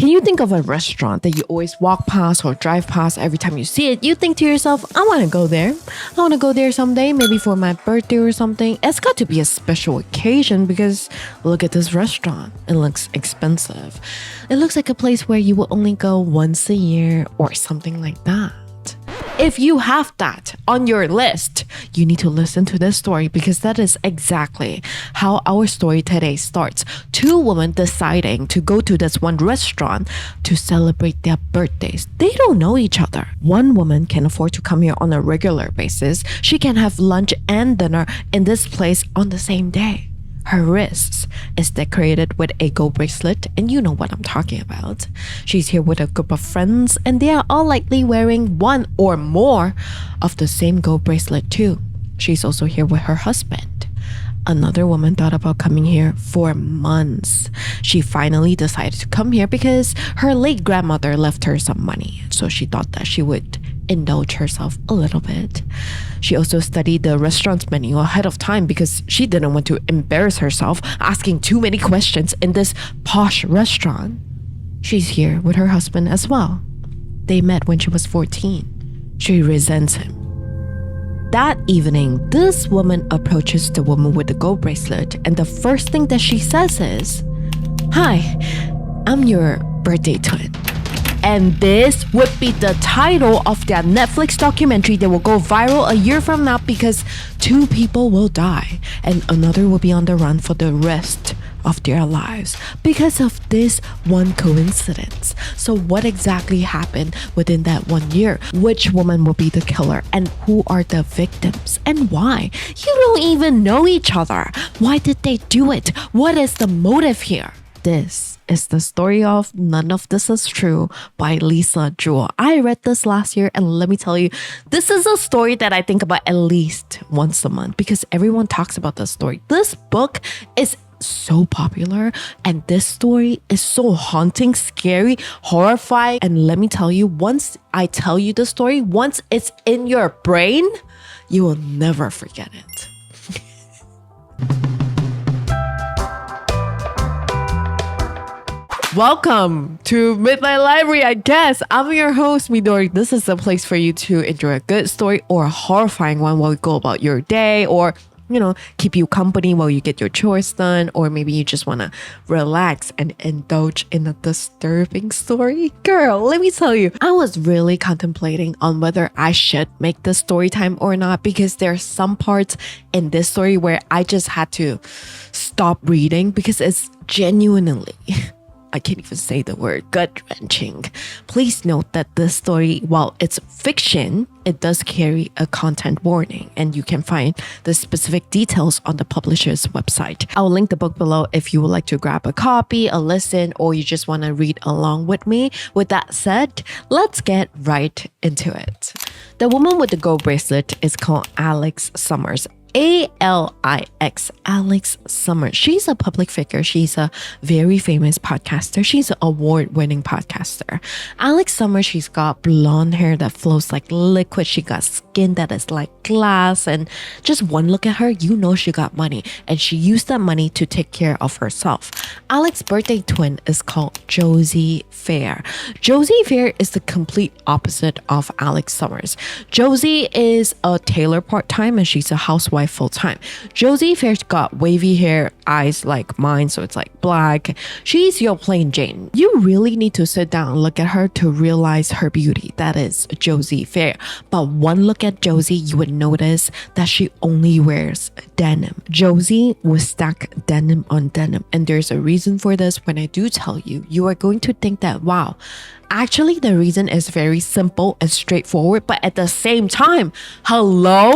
Can you think of a restaurant that you always walk past or drive past every time you see it? You think to yourself, I want to go there. I want to go there someday, maybe for my birthday or something. It's got to be a special occasion because look at this restaurant. It looks expensive. It looks like a place where you will only go once a year or something like that. If you have that on your list, you need to listen to this story because that is exactly how our story today starts. Two women deciding to go to this one restaurant to celebrate their birthdays. They don't know each other. One woman can afford to come here on a regular basis. She can have lunch and dinner in this place on the same day. Her wrists is decorated with a gold bracelet, and you know what I'm talking about. She's here with a group of friends, and they are all likely wearing one or more of the same gold bracelet too. She's also here with her husband. Another woman thought about coming here for months. She finally decided to come here because her late grandmother left her some money, so she thought that she would indulge herself a little bit. She also studied the restaurant's menu ahead of time because she didn't want to embarrass herself asking too many questions in this posh restaurant. She's here with her husband as well. They met when she was 14. She resents him. That evening, this woman approaches the woman with the gold bracelet, and the first thing that she says is, "Hi, I'm your birthday twin." And this would be the title of their Netflix documentary that will go viral a year from now because two people will die and another will be on the run for the rest of their lives because of this one coincidence. So what exactly happened within that 1 year? Which woman will be the killer and who are the victims and why? You don't even know each other. Why did they do it? What is the motive here? This is the story of None of This Is True by Lisa Jewell. I read this last year and let me tell you, this is a story that I think about at least once a month because everyone talks about this story. This book is so popular and this story is so haunting, scary, horrifying. And let me tell you, once I tell you the story, once it's in your brain, you will never forget it. Welcome to Midnight Library, I guess. I'm your host, Midori. This is a place for you to enjoy a good story or a horrifying one while you go about your day or, keep you company while you get your chores done. Or maybe you just want to relax and indulge in a disturbing story. Girl, let me tell you, I was really contemplating on whether I should make this story time or not because there are some parts in this story where I just had to stop reading because it's genuinely... I can't even say the word, gut-wrenching. Please note that this story, while it's fiction, it does carry a content warning and you can find the specific details on the publisher's website. I'll link the book below if you would like to grab a copy, a listen, or you just want to read along with me. With that said, let's get right into it. The woman with the gold bracelet is called Alix Summer. Alix, Alix Summer. She's a public figure. She's a very famous podcaster. She's an award-winning podcaster. Alix Summer, she's got blonde hair that flows like liquid. She got skin that is like glass. And just one look at her, you know she got money. And she used that money to take care of herself. Alix's birthday twin is called Josie Fair. Josie Fair is the complete opposite of Alix Summers. Josie is a tailor part-time and she's a housewife full-time. Josie Fair's got wavy hair, eyes like mine, so it's like black. She's your plain Jane. You really need to sit down and look at her to realize her beauty. That is Josie Fair. But one look at Josie, you would notice that she only wears denim. Josie will stack denim on denim, and there's a reason for this. When I do tell you, you are going to think that, wow, actually the reason is very simple and straightforward, but at the same time, hello?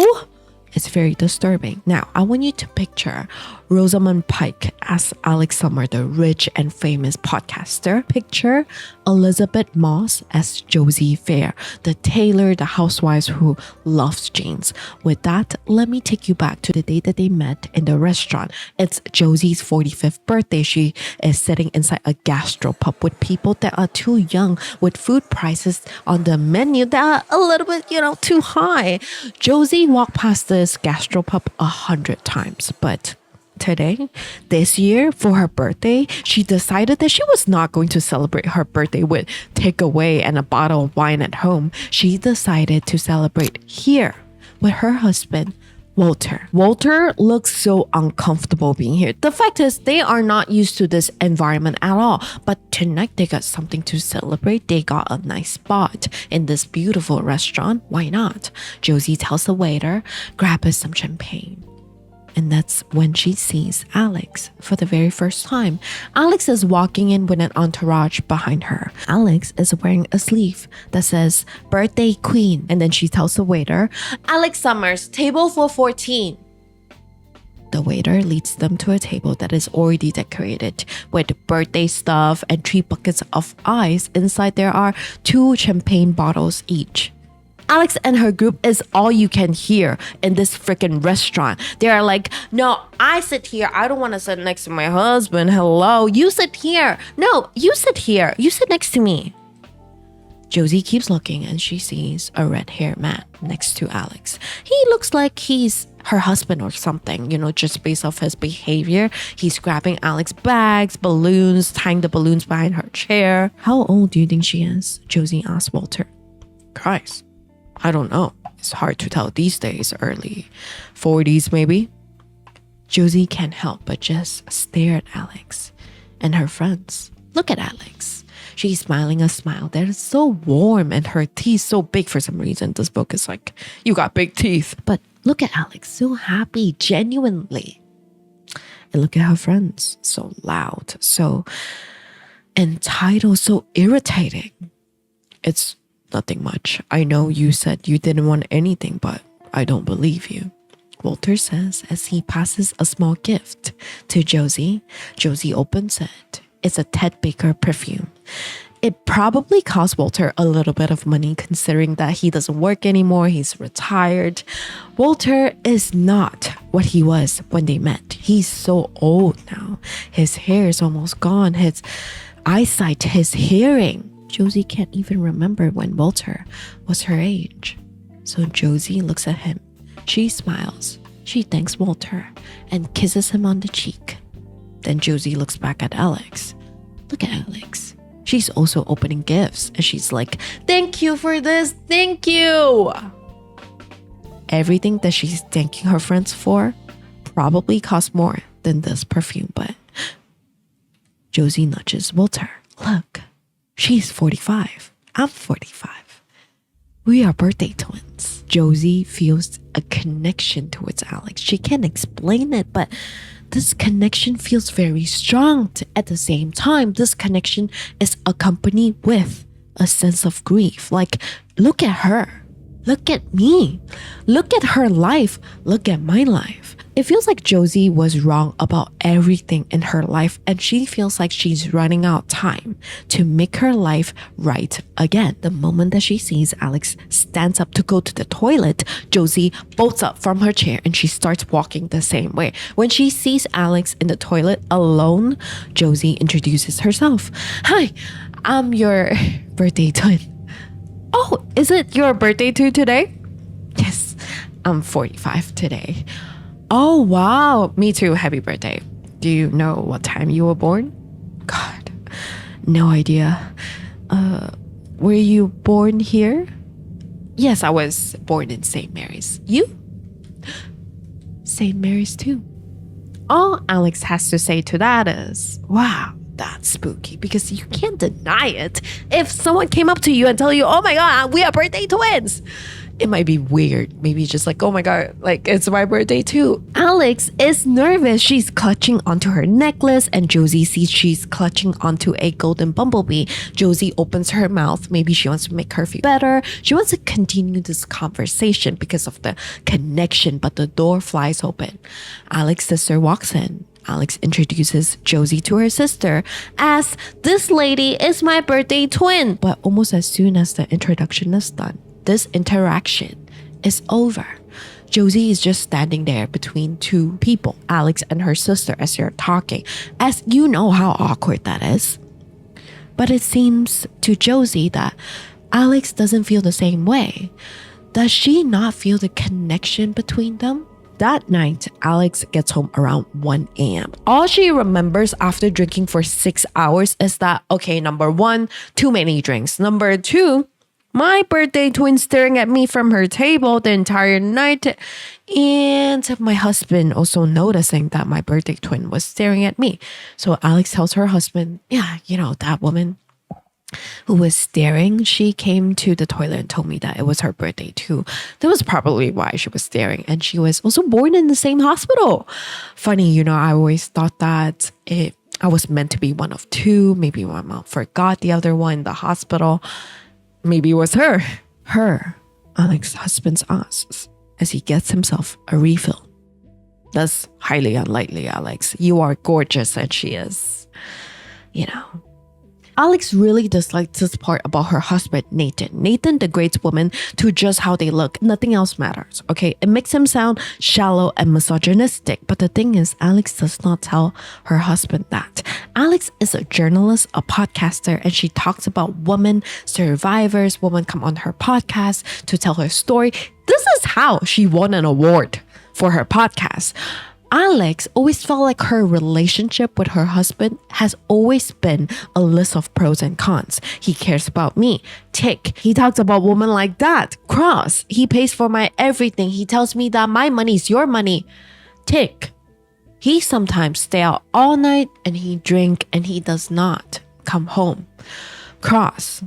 It's very disturbing. Now, I want you to picture Rosamund Pike as Alix Summer, the rich and famous podcaster. Picture Elizabeth Moss as Josie Fair, the tailor, the housewife who loves jeans. With that, let me take you back to the day that they met in the restaurant. It's Josie's 45th birthday. She is sitting inside a gastropub with people that are too young, with food prices on the menu that are a little bit, too high. Josie walked past this gastropub 100 times, but today, this year, for her birthday, she decided that she was not going to celebrate her birthday with takeaway and a bottle of wine at home. She decided to celebrate here with her husband, Walter. Walter looks so uncomfortable being here. The fact is, they are not used to this environment at all. But tonight, they got something to celebrate. They got a nice spot in this beautiful restaurant. Why not? Josie tells the waiter, grab us some champagne. And that's when she sees Alix for the very first time. Alix is walking in with an entourage behind her. Alix is wearing a sleeve that says Birthday Queen. And then she tells the waiter, Alix Summers, table for 14. The waiter leads them to a table that is already decorated with birthday stuff and 3 buckets of ice. Inside there are 2 champagne bottles each. Alix and her group is all you can hear in this freaking restaurant. They are like, no, I sit here. I don't want to sit next to my husband. Hello, you sit here. No, you sit here. You sit next to me. Josie keeps looking and she sees a red-haired man next to Alix. He looks like he's her husband or something, just based off his behavior. He's grabbing Alix's bags, balloons, tying the balloons behind her chair. How old do you think she is? Josie asked Walter. Christ. I don't know. It's hard to tell these days. Early 40s maybe. Josie can't help but just stare at Alix and her friends. Look at Alix. She's smiling a smile that is so warm and her teeth so big for some reason. This book is like, you got big teeth. But look at Alix, so happy, genuinely. And look at her friends, so loud, so entitled, so irritating. It's nothing much. I know you said you didn't want anything, but I don't believe you. Walter says as he passes a small gift to Josie. Josie opens it. It's a Ted Baker perfume. It probably cost Walter a little bit of money considering that he doesn't work anymore. He's retired. Walter is not what he was when they met. He's so old now. His hair is almost gone. His eyesight, his hearing. Josie can't even remember when Walter was her age. So Josie looks at him. She smiles. She thanks Walter and kisses him on the cheek. Then Josie looks back at Alix. Look at Alix. She's also opening gifts and she's like, thank you for this. Thank you. Everything that she's thanking her friends for probably costs more than this perfume, but Josie nudges Walter. Look. She's 45. I'm 45. We are birthday twins. Josie feels a connection towards Alix. She can't explain it, but this connection feels very strong. At the same time, this connection is accompanied with a sense of grief. Like, look at her. Look at me. Look at her life. Look at my life. It feels like Josie was wrong about everything in her life and she feels like she's running out of time to make her life right again. The moment that she sees Alix stands up to go to the toilet, Josie bolts up from her chair and she starts walking the same way. When she sees Alix in the toilet alone, Josie introduces herself. Hi, I'm your birthday twin. Oh, is it your birthday too today? Yes, I'm 45 today. Oh, wow. Me too. Happy birthday. Do you know what time you were born? God, no idea. Were you born here? Yes, I was born in St. Mary's. You? St. Mary's too. All Alix has to say to that is, wow, that's spooky, because you can't deny it. If someone came up to you and tell you, oh my God, we are birthday twins, it might be weird. Maybe just like, oh my God, like it's my birthday too. Alix is nervous. She's clutching onto her necklace and Josie sees she's clutching onto a golden bumblebee. Josie opens her mouth. Maybe she wants to make her feel better. She wants to continue this conversation because of the connection, but the door flies open. Alix's sister walks in. Alix introduces Josie to her sister as, this lady is my birthday twin. But almost as soon as the introduction is done, this interaction is over. Josie is just standing there between two people, Alix and her sister, as they're talking, as you know how awkward that is. But it seems to Josie that Alix doesn't feel the same way. Does she not feel the connection between them? That night, Alix gets home around 1 a.m. All she remembers after drinking for 6 hours is that, okay, number one, too many drinks. Number two, my birthday twin staring at me from her table the entire night. And my husband also noticing that my birthday twin was staring at me. So Alix tells her husband, yeah, that woman who was staring, she came to the toilet and told me that it was her birthday too. That was probably why she was staring. And she was also born in the same hospital. Funny, I always thought that I was meant to be one of two. Maybe my mom forgot the other one in the hospital. Maybe it was her. Alix's husband asks as he gets himself a refill. That's highly unlikely, Alix. You are gorgeous, and she is. Alix really dislikes this part about her husband, Nathan. Nathan degrades women to just how they look. Nothing else matters, okay? It makes him sound shallow and misogynistic. But the thing is, Alix does not tell her husband that. Alix is a journalist, a podcaster, and she talks about women survivors. Women come on her podcast to tell her story. This is how she won an award for her podcast. Alix always felt like her relationship with her husband has always been a list of pros and cons. He cares about me. Tick. He talks about women like that. Cross. He pays for my everything. He tells me that my money is your money. Tick. He sometimes stay out all night and he drink and he does not come home. Cross.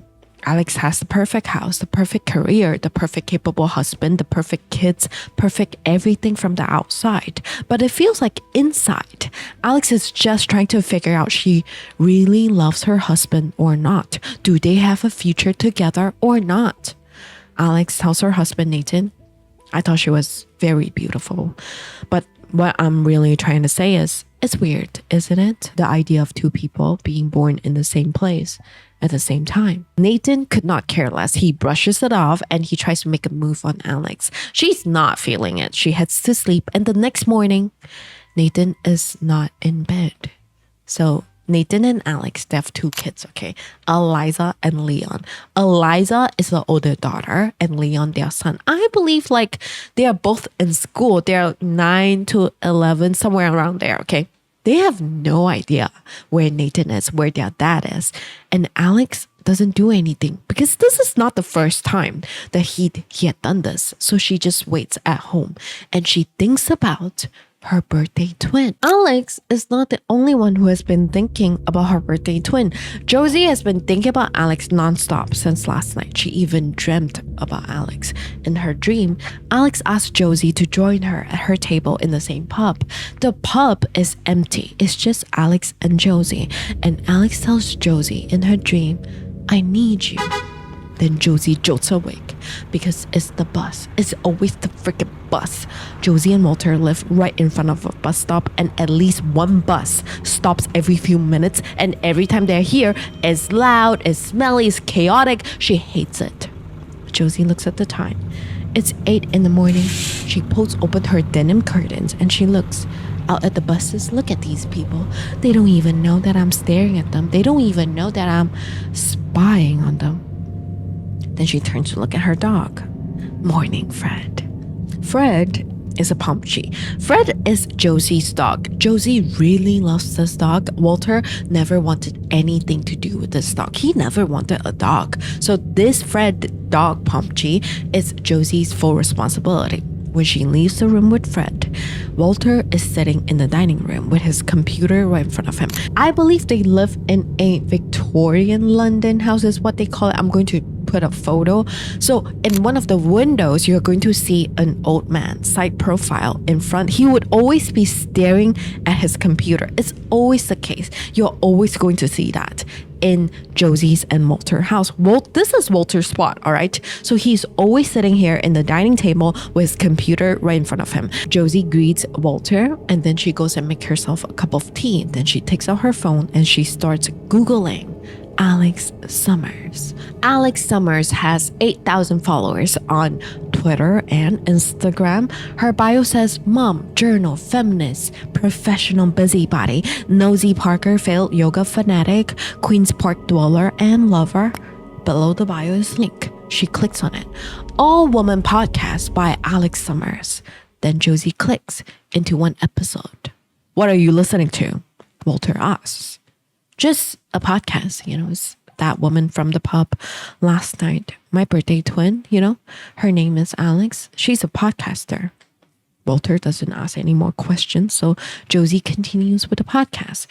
Alix has the perfect house, the perfect career, the perfect capable husband, the perfect kids, perfect everything from the outside. But it feels like inside, Alix is just trying to figure out she really loves her husband or not. Do they have a future together or not? Alix tells her husband, Nathan, I thought she was very beautiful. But what I'm really trying to say is, it's weird, isn't it? The idea of two people being born in the same place at the same time. Nathan could not care less. He brushes it off and he tries to make a move on Alix. She's not feeling it. She heads to sleep, and the next morning, Nathan is not in bed. So Nathan and Alix, they have two kids, okay? Eliza and Leon. Eliza is the older daughter and Leon their son. I believe they are both in school. They're 9 to 11, somewhere around there, okay? They have no idea where Nathan is, where their dad is. And Alix doesn't do anything because this is not the first time that he had done this. So she just waits at home and she thinks about her birthday twin. Alix is not the only one who has been thinking about her birthday twin. Josie has been thinking about Alix nonstop since last night. She even dreamt about Alix. In her dream, Alix asked Josie to join her at her table in the same pub. The pub is empty. It's just Alix and Josie. And Alix tells Josie in her dream, I need you. Then Josie jolts awake because it's the bus. It's always the freaking bus. Josie and Walter live right in front of a bus stop, and at least one bus stops every few minutes, and every time they're here, it's loud, it's smelly, it's chaotic. She hates it. Josie looks at the time. It's 8 in the morning. She pulls open her denim curtains and she looks out at the buses. Look at these people. They don't even know that I'm staring at them. They don't even know that I'm spying on them. Then she turns to look at her dog. Morning, Fred. Fred is a Pomchi. Fred is Josie's dog. Josie really loves this dog. Walter never wanted anything to do with this dog. He never wanted a dog. So this Fred dog Pomchi is Josie's full responsibility. When she leaves the room with Fred, Walter is sitting in the dining room with his computer right in front of him. I believe they live in a Victorian London house is what they call it. I'm going to put a photo. So in one of the windows, you're going to see an old man, side profile in front. He would always be staring at his computer. It's always the case. You're always going to see that in Josie's and Walter's house. This is Walter's spot, all right? So he's always sitting here in the dining table with his computer right in front of him. Josie greets Walter and then she goes and makes herself a cup of tea. Then she takes out her phone and she starts Googling Alix Summers. Alix Summers has 8,000 followers on Twitter and Instagram. Her bio says mom, journal, feminist, professional busybody, nosy Parker failed yoga fanatic, Queen's Park dweller and lover. Below the bio is a link. She clicks on it. All Woman Podcast by Alix Summers. Then Josie clicks into one episode. What are you listening to? Walter asks. Just a podcast, it's that woman from the pub last night. My birthday twin, her name is Alix. She's a podcaster. Walter doesn't ask any more questions, so Josie continues with the podcast.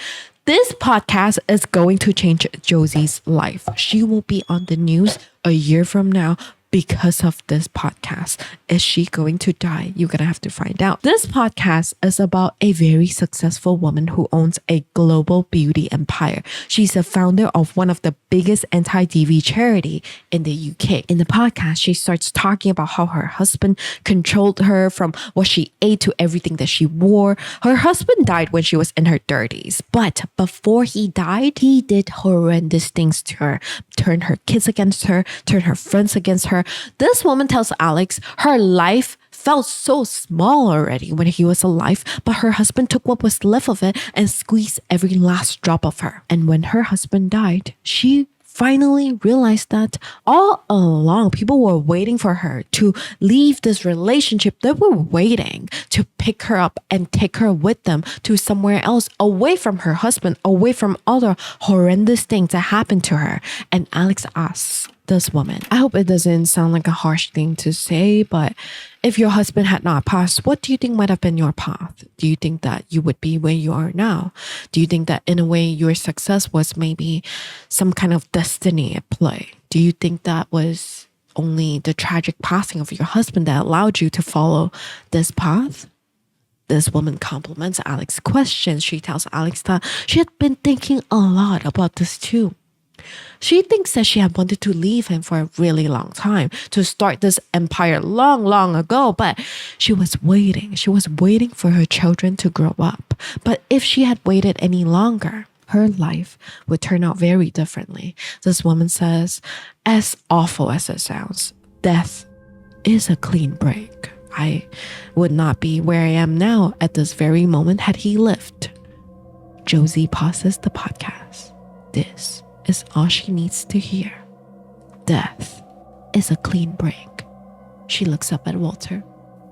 This podcast is going to change Josie's life. She will be on the news a year from now because of this podcast. Is she going to die? You're going to have to find out. This podcast is about a very successful woman who owns a global beauty empire. She's the founder of one of the biggest anti-DV charity in the UK. In the podcast, she starts talking about how her husband controlled her from what she ate to everything that she wore. Her husband died when she was in her 30s, but before he died, he did horrendous things to her. Turn her kids against her, turn her friends against her. This woman tells Alix her life felt so small already when he was alive, but her husband took what was left of it and squeezed every last drop of her. And when her husband died, she finally realized that all along people were waiting for her to leave this relationship. They were waiting to pick her up and take her with them to somewhere else, away from her husband, away from all the horrendous things that happened to her. And Alix asks this woman, I hope it doesn't sound like a harsh thing to say, but if your husband had not passed, what do you think might have been your path? Do you think that you would be where you are now? Do you think that in a way your success was maybe some kind of destiny at play? Do you think that was only the tragic passing of your husband that allowed you to follow this path? This woman compliments Alix's questions. She tells Alix that she had been thinking a lot about this too. She thinks that she had wanted to leave him for a really long time, to start this empire long ago, but she was waiting. She was waiting for her children to grow up. But if she had waited any longer, her life would turn out very differently. This woman says, as awful as it sounds, death is a clean break. I would not be where I am now at this very moment had he lived. Josie pauses the podcast. This is all she needs to hear. Death is a clean break. She looks up at Walter,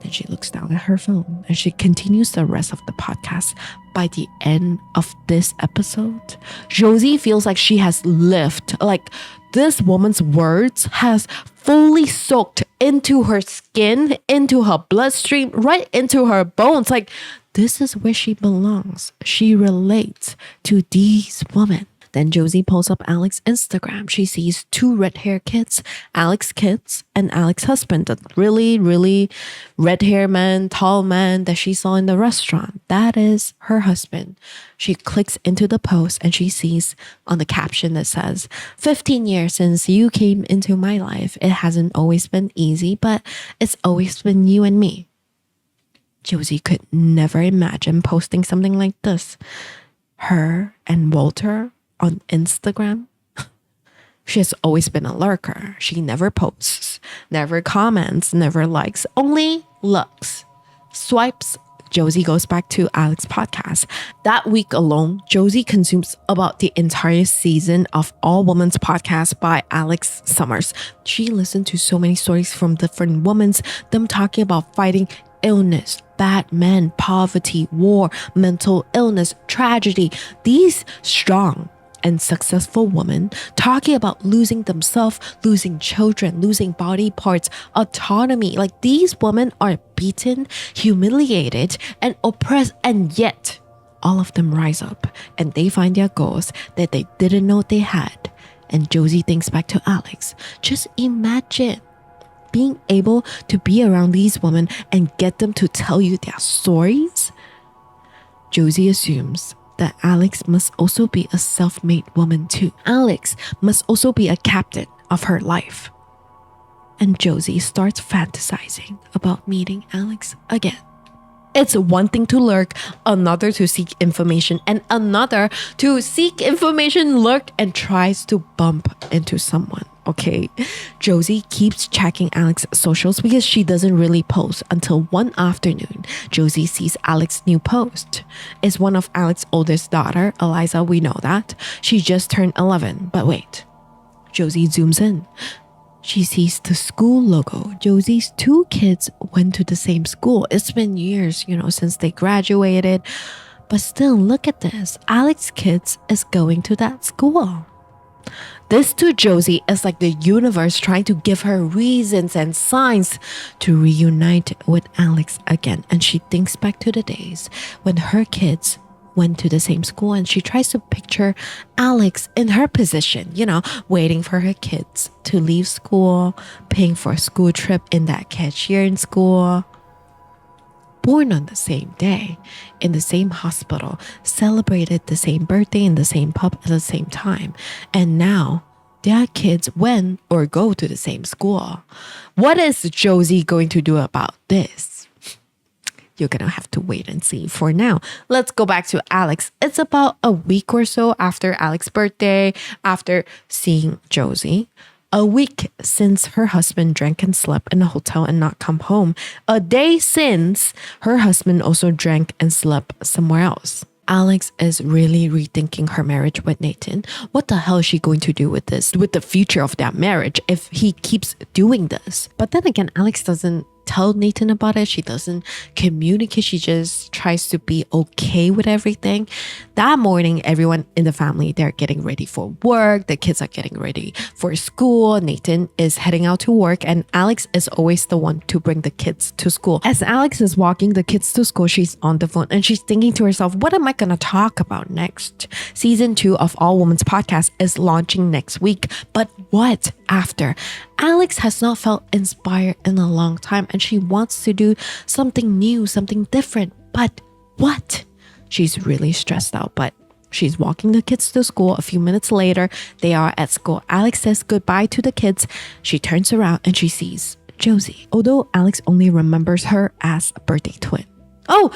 then she looks down at her phone, and she continues the rest of the podcast. By the end of this episode, Josie feels like she has lived, like this woman's words has fully soaked into her skin, into her bloodstream, right into her bones. Like, this is where she belongs. She relates to these women. Then Josie pulls up Alix's Instagram. She sees 2 red-haired kids, Alix's kids and Alix's husband, the really red-haired man, tall man that she saw in the restaurant. That is her husband. She clicks into the post and she sees on the caption that says, 15 years since you came into my life. It hasn't always been easy, but it's always been you and me. Josie could never imagine posting something like this. Her and Walter on Instagram. She has always been a lurker. She never posts, never comments, never likes, only looks. Swipes. Josie goes back to Alix's podcast. That week alone, Josie consumes about the entire season of All Women's podcast by Alix Summer. She listened to so many stories from different women, them talking about fighting illness, bad men, poverty, war, mental illness, tragedy. These strong and successful women talking about losing themselves, losing children, losing body parts, autonomy. Like, these women are beaten, humiliated, and oppressed, and yet all of them rise up and they find their goals that they didn't know they had. And Josie thinks back to Alix. Just imagine being able to be around these women and get them to tell you their stories. Josie assumes that Alix must also be a self-made woman too. Alix must also be a captain of her life. And Josie starts fantasizing about meeting Alix again. It's one thing to lurk, another to seek information, and another to seek information, lurk, and tries to bump into someone. Okay, Josie keeps checking Alix's socials because she doesn't really post until one afternoon. Josie sees Alix's new post. It's one of Alix's oldest daughter, Eliza. We know that. She just turned 11. But wait, Josie zooms in. She sees the school logo. Josie's 2 kids went to the same school. It's been years, since they graduated. But still, look at this. Alex's kids is going to that school. This to Josie is like the universe trying to give her reasons and signs to reunite with Alix again. And she thinks back to the days when her kids went to the same school, and she tries to picture Alix in her position, waiting for her kids to leave school, paying for a school trip in that cashier in school. Born on the same day, in the same hospital, celebrated the same birthday in the same pub at the same time. And now, their kids went or go to the same school. What is Josie going to do about this? You're gonna have to wait and see. For now, let's go back to Alix. It's about a week or so after Alex's birthday, after seeing Josie. A week since her husband drank and slept in a hotel and not come home. A day since her husband also drank and slept somewhere else. Alix is really rethinking her marriage with Nathan. What the hell is she going to do with this, with the future of that marriage if he keeps doing this? But then again, Alix doesn't tell Nathan about it. She doesn't communicate. She just tries to be okay with everything. That morning, everyone in the family, they're getting ready for work. The kids are getting ready for school. Nathan is heading out to work, and Alix is always the one to bring the kids to school. As Alix is walking the kids to school, she's on the phone and she's thinking to herself, what am I going to talk about next? Season 2 of All Women's Podcast is launching next week. But what after? Alix has not felt inspired in a long time, and she wants to do something new, something different. But what? She's really stressed out, but she's walking the kids to school. A few minutes later, they are at school. Alix says goodbye to the kids. She turns around and she sees Josie, although Alix only remembers her as a birthday twin. Oh,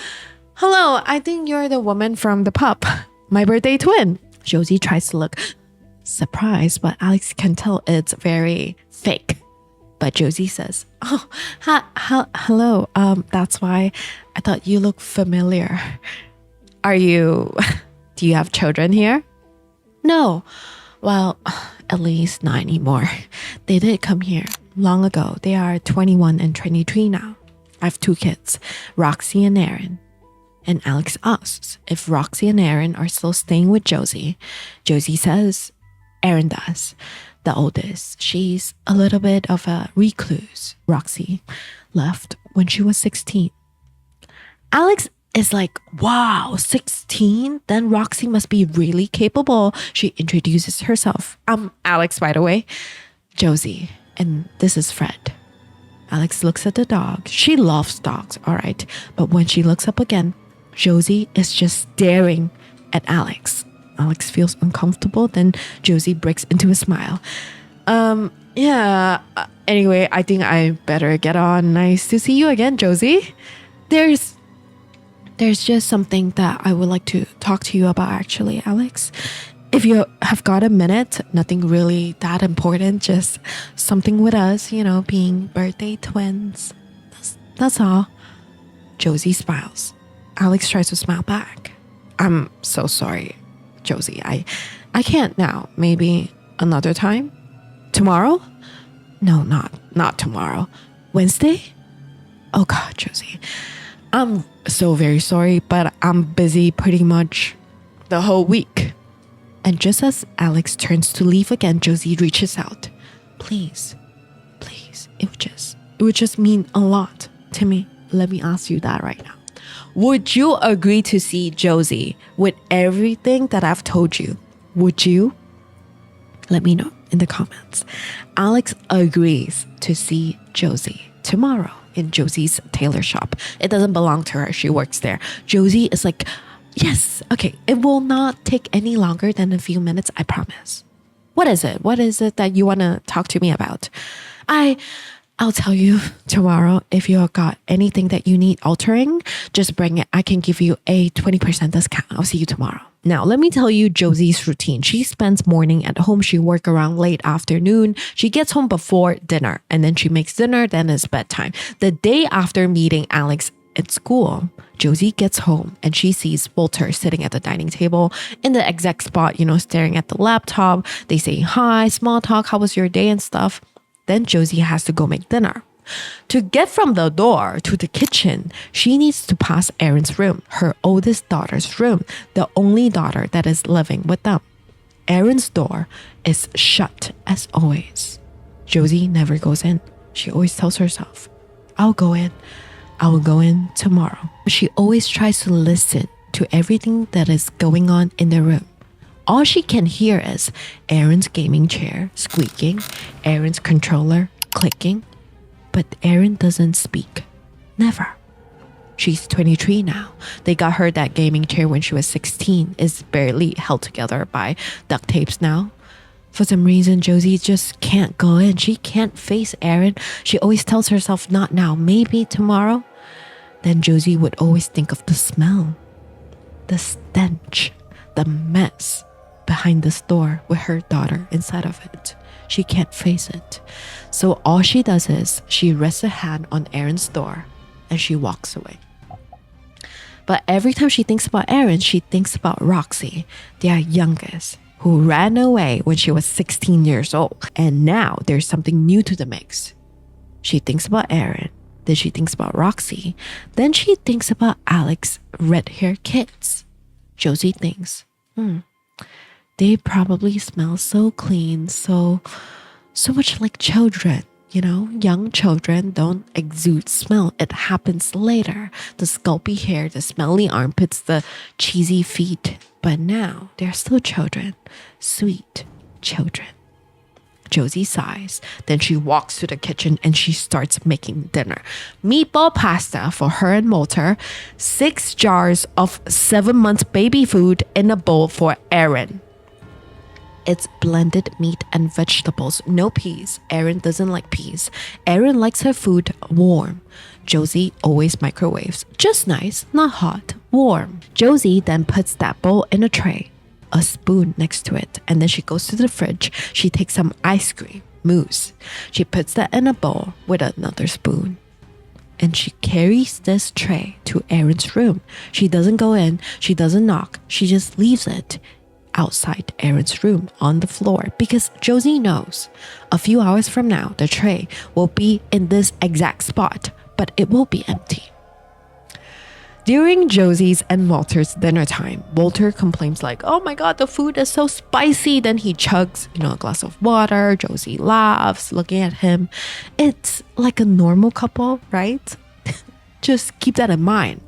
hello. I think you're the woman from the pub. My birthday twin. Josie tries to look surprised, but Alix can tell it's very fake. But Josie says, oh, hello. That's why I thought you look familiar. Do you have children here? No. Well, at least not anymore. They did come here long ago. They are 21 and 23 now. I have 2 kids, Roxy and Aaron. And Alix asks if Roxy and Aaron are still staying with Josie. Josie says Aaron does. The oldest, she's a little bit of a recluse. Roxy left when she was 16. Alix is like, wow, 16? Then Roxy must be really capable. She introduces herself. I'm Alix, by the way. Josie, and this is Fred. Alix looks at the dog. She loves dogs, all right. But when she looks up again, Josie is just staring at Alix. Alix feels uncomfortable. Then Josie breaks into a smile. Anyway, I think I better get on. Nice to see you again, Josie. There's just something that I would like to talk to you about, actually, Alix. If you have got a minute, nothing really that important, just something with us, being birthday twins. That's all. Josie smiles. Alix tries to smile back. I'm so sorry, Josie. I can't now. Maybe another time? Tomorrow? No, not tomorrow. Wednesday? Oh God, Josie. I'm so very sorry, but I'm busy pretty much the whole week. And just as Alix turns to leave again, Josie reaches out. Please, it would just mean a lot to me. Let me ask you that right now. Would you agree to see Josie with everything that I've told you? Would you? Let me know in the comments. Alix agrees to see Josie tomorrow in Josie's tailor shop. It doesn't belong to her. She works there. Josie is like, yes, okay, it will not take any longer than a few minutes, I promise. What is it? What is it that you want to talk to me about? I'll tell you tomorrow. If you got anything that you need altering, just bring it. I can give you a 20% discount. I'll see you tomorrow. Now, let me tell you Josie's routine. She spends morning at home. She works around late afternoon. She gets home before dinner, and then she makes dinner. Then it's bedtime. The day after meeting Alix at school, Josie gets home and she sees Walter sitting at the dining table in the exact spot, staring at the laptop. They say hi, small talk, how was your day and stuff. Then Josie has to go make dinner. To get from the door to the kitchen, she needs to pass Erin's room, her oldest daughter's room, the only daughter that is living with them. Erin's door is shut as always. Josie never goes in. She always tells herself, I'll go in. I will go in tomorrow. She always tries to listen to everything that is going on in the room. All she can hear is Erin's gaming chair squeaking, Erin's controller clicking, but Erin doesn't speak. Never. She's 23 now. They got her that gaming chair when she was 16. It's barely held together by duct tapes now. For some reason, Josie just can't go in. She can't face Erin. She always tells herself, not now, maybe tomorrow. Then Josie would always think of the smell, the stench, the mess behind this door with her daughter inside of it. She can't face it. So all she does is she rests her hand on Erin's door and she walks away. But every time she thinks about Erin, she thinks about Roxy, their youngest, who ran away when she was 16 years old. And now there's something new to the mix. She thinks about Erin, then she thinks about Roxy, then she thinks about Alix's red-haired kids. Josie thinks, they probably smell so clean, so much like children. You know, young children don't exude smell. It happens later. The scalpy hair, the smelly armpits, the cheesy feet. But now they're still children. Sweet children. Josie sighs. Then she walks to the kitchen and she starts making dinner. Meatball pasta for her and Walter. 6 jars of 7 months baby food in a bowl for Erin. It's blended meat and vegetables, no peas. Erin doesn't like peas. Erin likes her food warm. Josie always microwaves. Just nice, not hot, warm. Josie then puts that bowl in a tray, a spoon next to it, and then she goes to the fridge. She takes some ice cream, mousse. She puts that in a bowl with another spoon. And she carries this tray to Erin's room. She doesn't go in, she doesn't knock, she just leaves it outside Erin's room on the floor because Josie knows a few hours from now the tray will be in this exact spot, but it will be empty. During Josie's and Walter's dinner time, Walter complains like, oh my god, the food is so spicy. Then he chugs, a glass of water. Josie laughs, looking at him. It's like a normal couple, right? Just keep that in mind.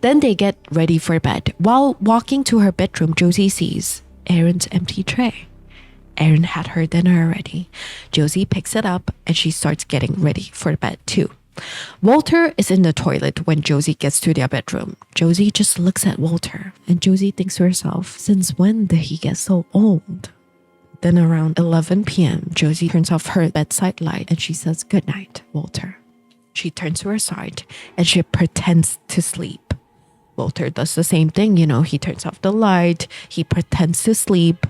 Then they get ready for bed. While walking to her bedroom, Josie sees Erin's empty tray. Erin had her dinner already. Josie picks it up and she starts getting ready for bed too. Walter is in the toilet when Josie gets to their bedroom. Josie just looks at Walter and Josie thinks to herself, since when did he get so old? Then around 11 p.m., Josie turns off her bedside light and she says, good night, Walter. She turns to her side and she pretends to sleep. Walter does the same thing, he turns off the light, he pretends to sleep.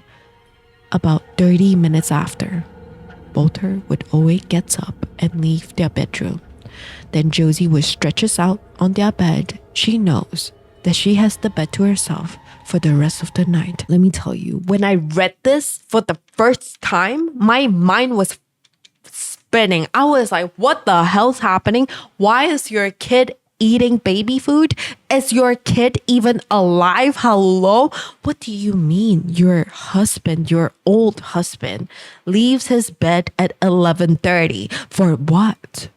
About 30 minutes after, Walter would always get up and leave their bedroom. Then Josie would stretches out on their bed. She knows that she has the bed to herself for the rest of the night. Let me tell you, when I read this for the first time, my mind was spinning. I was like, what the hell's happening? Why is your kid eating baby food? Is your kid even alive? Hello? What do you mean your husband, your old husband, leaves his bed at 11:30? For what?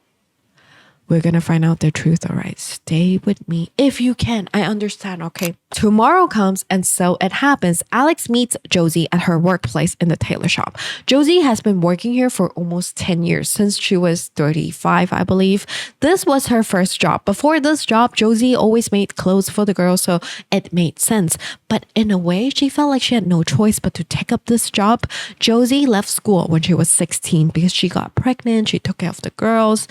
We're gonna find out the truth, all right? Stay with me if you can. I understand, okay? Tomorrow comes and so it happens. Alix meets Josie at her workplace in the tailor shop. Josie has been working here for almost 10 years, since she was 35, I believe. This was her first job. Before this job, Josie always made clothes for the girls, so it made sense. But in a way, she felt like she had no choice but to take up this job. Josie left school when she was 16 because she got pregnant. She took care of the girls.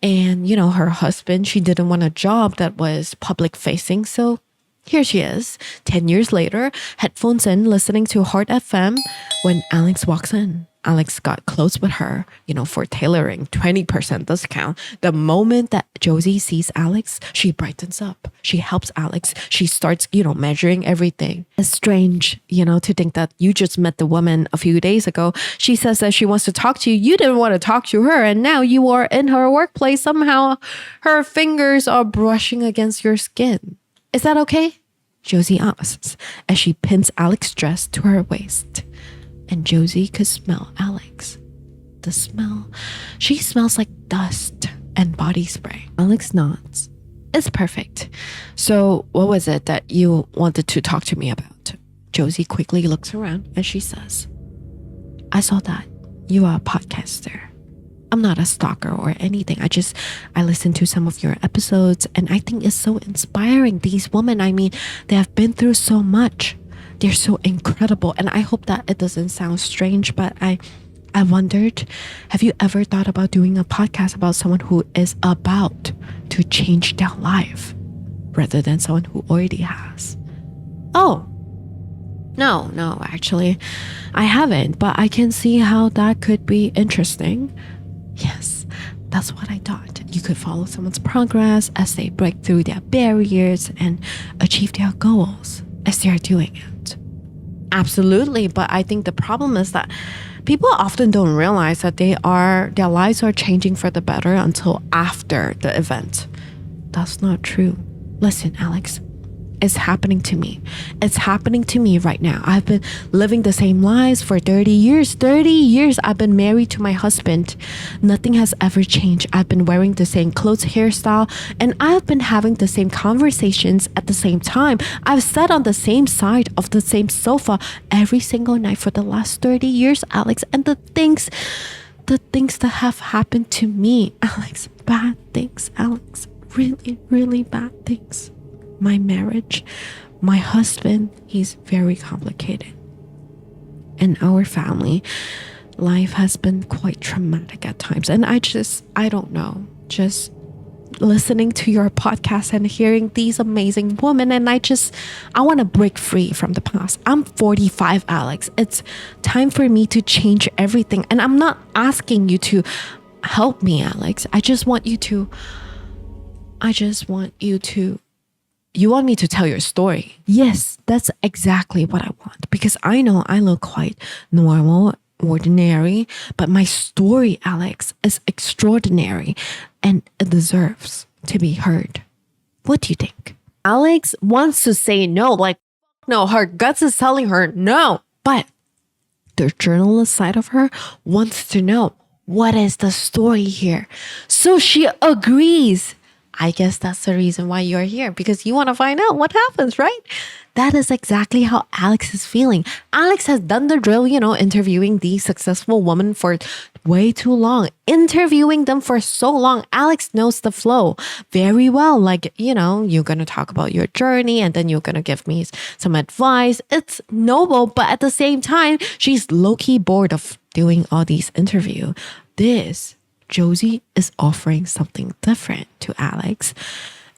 And, her husband, she didn't want a job that was public facing. So here she is, 10 years later, headphones in, listening to Heart FM when Alix walks in. Alix got close with her, for tailoring 20% discount. The moment that Josie sees Alix, she brightens up. She helps Alix. She starts, measuring everything. It's strange, to think that you just met the woman a few days ago. She says that she wants to talk to you. You didn't want to talk to her. And now you are in her workplace. Somehow her fingers are brushing against your skin. Is that okay? Josie asks as she pins Alix's dress to her waist. And Josie could smell Alix. The smell. She smells like dust and body spray. Alix nods. It's perfect. So what was it that you wanted to talk to me about? Josie quickly looks around and she says, I saw that you are a podcaster. I'm not a stalker or anything. I listened to some of your episodes and I think it's so inspiring. These women, they have been through so much. They're so incredible. And I hope that it doesn't sound strange, but I wondered, have you ever thought about doing a podcast about someone who is about to change their life rather than someone who already has? Oh, no, actually, I haven't, but I can see how that could be interesting. Yes, that's what I thought. You could follow someone's progress as they break through their barriers and achieve their goals as they are doing it. Absolutely, but I think the problem is that people often don't realize that their lives are changing for the better until after the event. That's not true. Listen, Alix, it's happening to me. It's happening to me right now. I've been living the same lives for 30 years. 30 years I've been married to my husband. Nothing has ever changed. I've been wearing the same clothes, hairstyle, and I've been having the same conversations at the same time. I've sat on the same side of the same sofa every single night for the last 30 years, Alix. And the things that have happened to me, Alix, bad things, Alix, really, really bad things. My marriage, my husband, he's very complicated. And our family life has been quite traumatic at times. And I don't know, just listening to your podcast and hearing these amazing women. And I want to break free from the past. I'm 45, Alix. It's time for me to change everything. And I'm not asking you to help me, Alix. You want me to tell your story? Yes, that's exactly what I want. Because I know I look quite normal, ordinary, but my story, Alix, is extraordinary and it deserves to be heard. What do you think? Alix wants to say no, no, her guts is telling her no. But the journalist side of her wants to know, what is the story here? So she agrees. I guess that's the reason why you're here, because you want to find out what happens, right? That is exactly how Alix is feeling. Alix has done the drill, interviewing these successful women for way too long. Interviewing them for so long. Alix knows the flow very well. You're going to talk about your journey and then you're going to give me some advice. It's noble, but at the same time, she's low-key bored of doing all these interviews. Josie is offering something different to Alix.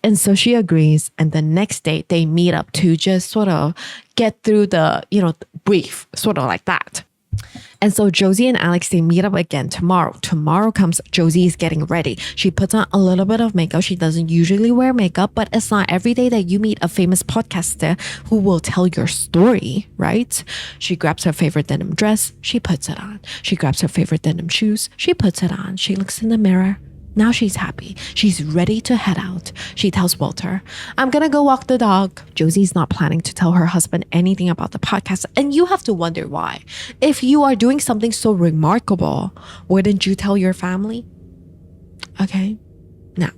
And so she agrees. And the next day they meet up to just sort of get through the, brief, sort of like that. And so Josie and Alix, they meet up again tomorrow. Tomorrow comes, Josie is getting ready. She puts on a little bit of makeup. She doesn't usually wear makeup, but it's not every day that you meet a famous podcaster who will tell your story, right? She grabs her favorite denim dress. She puts it on. She grabs her favorite denim shoes. She puts it on. She looks in the mirror. Now she's happy. She's ready to head out. She tells Walter, I'm gonna go walk the dog. Josie's not planning to tell her husband anything about the podcast. And you have to wonder why. If you are doing something so remarkable, wouldn't you tell your family? Okay. Now,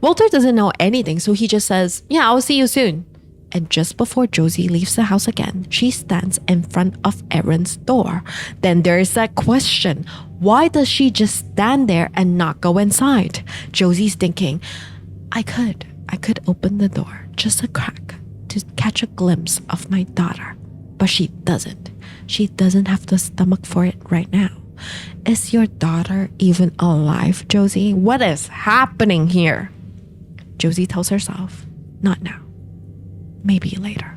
Walter doesn't know anything, so he just says, yeah, I'll see you soon. And just before Josie leaves the house again, she stands in front of Aaron's door. Then there's that question. Why does she just stand there and not go inside? Josie's thinking, I could open the door just a crack to catch a glimpse of my daughter. But she doesn't. She doesn't have the stomach for it right now. Is your daughter even alive, Josie? What is happening here? Josie tells herself, not now. Maybe later.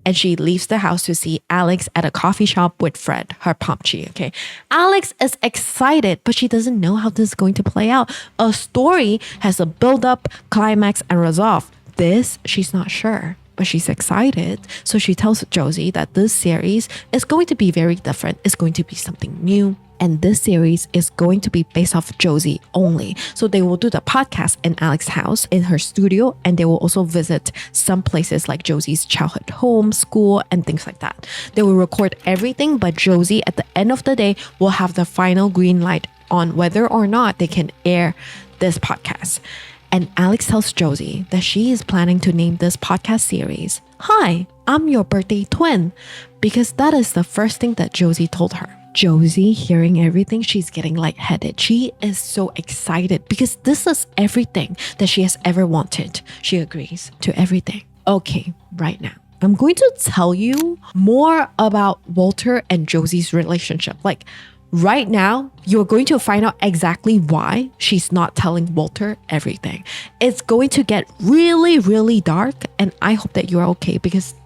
and she leaves the house to see Alix at a coffee shop with Fred, her pomchi, okay? Alix is excited, but she doesn't know how this is going to play out. A story has a build-up, climax, and resolve. This, she's not sure, but she's excited. So she tells Josie that this series is going to be very different. It's going to be something new. And this series is going to be based off Josie only. So they will do the podcast in Alix's house, in her studio, and they will also visit some places like Josie's childhood home, school, and things like that. They will record everything, but Josie, at the end of the day, will have the final green light on whether or not they can air this podcast. And Alix tells Josie that she is planning to name this podcast series, Hi, I'm Your Birthday Twin, because that is the first thing that Josie told her. Josie, hearing everything, she's getting lightheaded. She is so excited because this is everything that she has ever wanted. She agrees to everything. Okay, right now, I'm going to tell you more about Walter and Josie's relationship. Like, right now, you're going to find out exactly why she's not telling Walter everything. It's going to get really, really dark, and I hope that you're okay because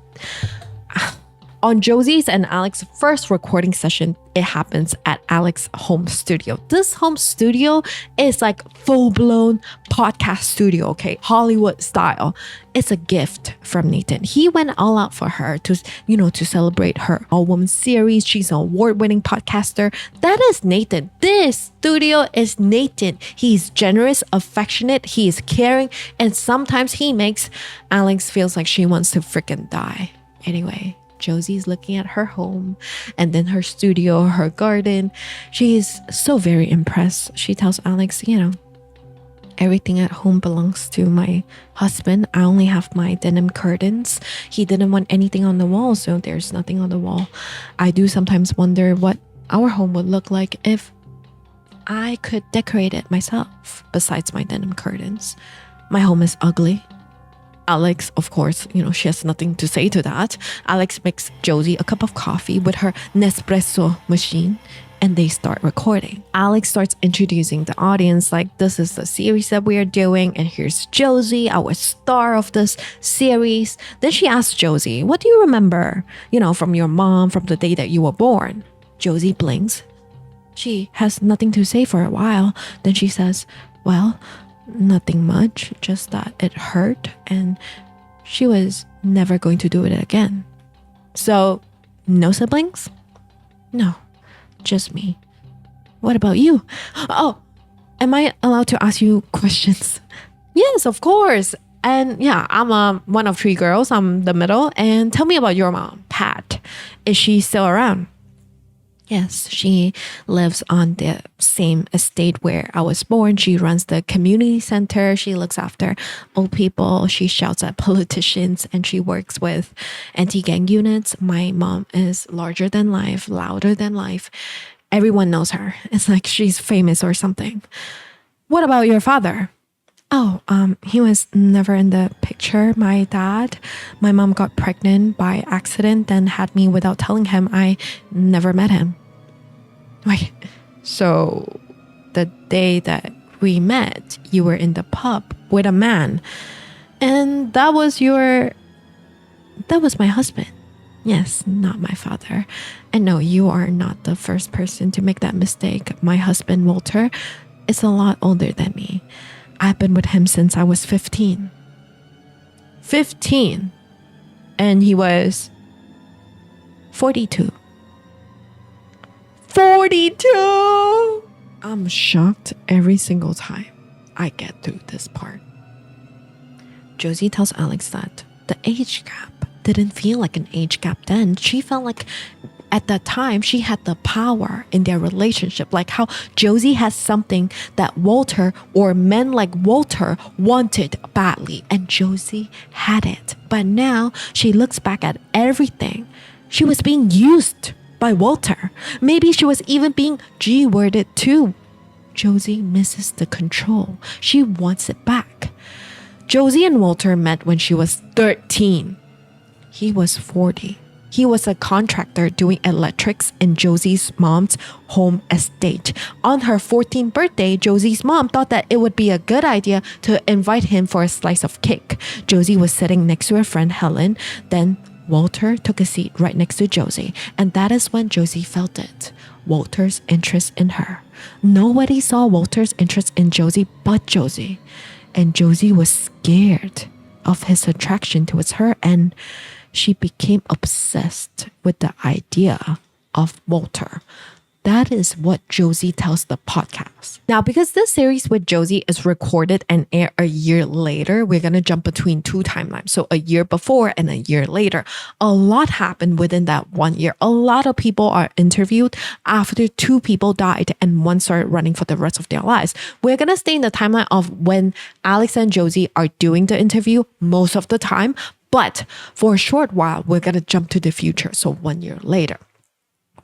on Josie's and Alix's first recording session, it happens at Alix's home studio. This home studio is like full-blown podcast studio, okay? Hollywood style. It's a gift from Nathan. He went all out for her to, to celebrate her all-woman series. She's an award-winning podcaster. That is Nathan. This studio is Nathan. He's generous, affectionate, he is caring, and sometimes he makes Alix feels like she wants to freaking die. Anyway, Josie's looking at her home and then her studio, her garden. She's so very impressed. She tells Alix, everything at home belongs to my husband. I only have my denim curtains. He didn't want anything on the wall, so there's nothing on the wall. I do sometimes wonder what our home would look like if I could decorate it myself, besides my denim curtains. My home is ugly. Alix, of course, she has nothing to say to that. Alix makes Josie a cup of coffee with her Nespresso machine, and they start recording. Alix starts introducing the audience like, this is the series that we are doing, and here's Josie, our star of this series. Then she asks Josie, what do you remember, from your mom, from the day that you were born? Josie blinks. She has nothing to say for a while. Then she says, well, nothing much, just that it hurt and she was never going to do it again. So, no siblings? No, just me. What about you? Oh, am I allowed to ask you questions? Yes, of course. And yeah, I'm one of 3 girls. I'm the middle. And tell me about your mom, Pat. Is she still around? Yes, she lives on the same estate where I was born. She runs the community center. She looks after old people. She shouts at politicians and she works with anti-gang units. My mom is larger than life, louder than life. Everyone knows her. It's like she's famous or something. What about your father? Oh, he was never in the picture. My mom got pregnant by accident and had me without telling him. I never met him. Wait, so the day that we met, you were in the pub with a man, and that was my husband. Yes, not my father. And no, you are not the first person to make that mistake. My husband, Walter, is a lot older than me. I've been with him since I was 15. 15. And he was 42. 42! I'm shocked every single time I get through this part. Josie tells Alix that the age gap didn't feel like an age gap then. She felt like at that time, she had the power in their relationship, like how Josie has something that Walter or men like Walter wanted badly, and Josie had it. But now she looks back at everything. She was being used by Walter. Maybe she was even being G-worded too. Josie misses the control. She wants it back. Josie and Walter met when she was 13. He was 40. He was a contractor doing electrics in Josie's mom's home estate. On her 14th birthday, Josie's mom thought that it would be a good idea to invite him for a slice of cake. Josie was sitting next to her friend Helen. Then Walter took a seat right next to Josie, and that is when Josie felt it. Walter's interest in her. Nobody saw Walter's interest in Josie but Josie. And Josie was scared of his attraction towards her, and she became obsessed with the idea of Walter. That is what Josie tells the podcast. Now, because this series with Josie is recorded and aired a year later, we're going to jump between two timelines. So a year before and a year later. A lot happened within that 1 year. A lot of people are interviewed after two people died and one started running for the rest of their lives. We're going to stay in the timeline of when Alix and Josie are doing the interview most of the time. But for a short while, we're going to jump to the future. So 1 year later.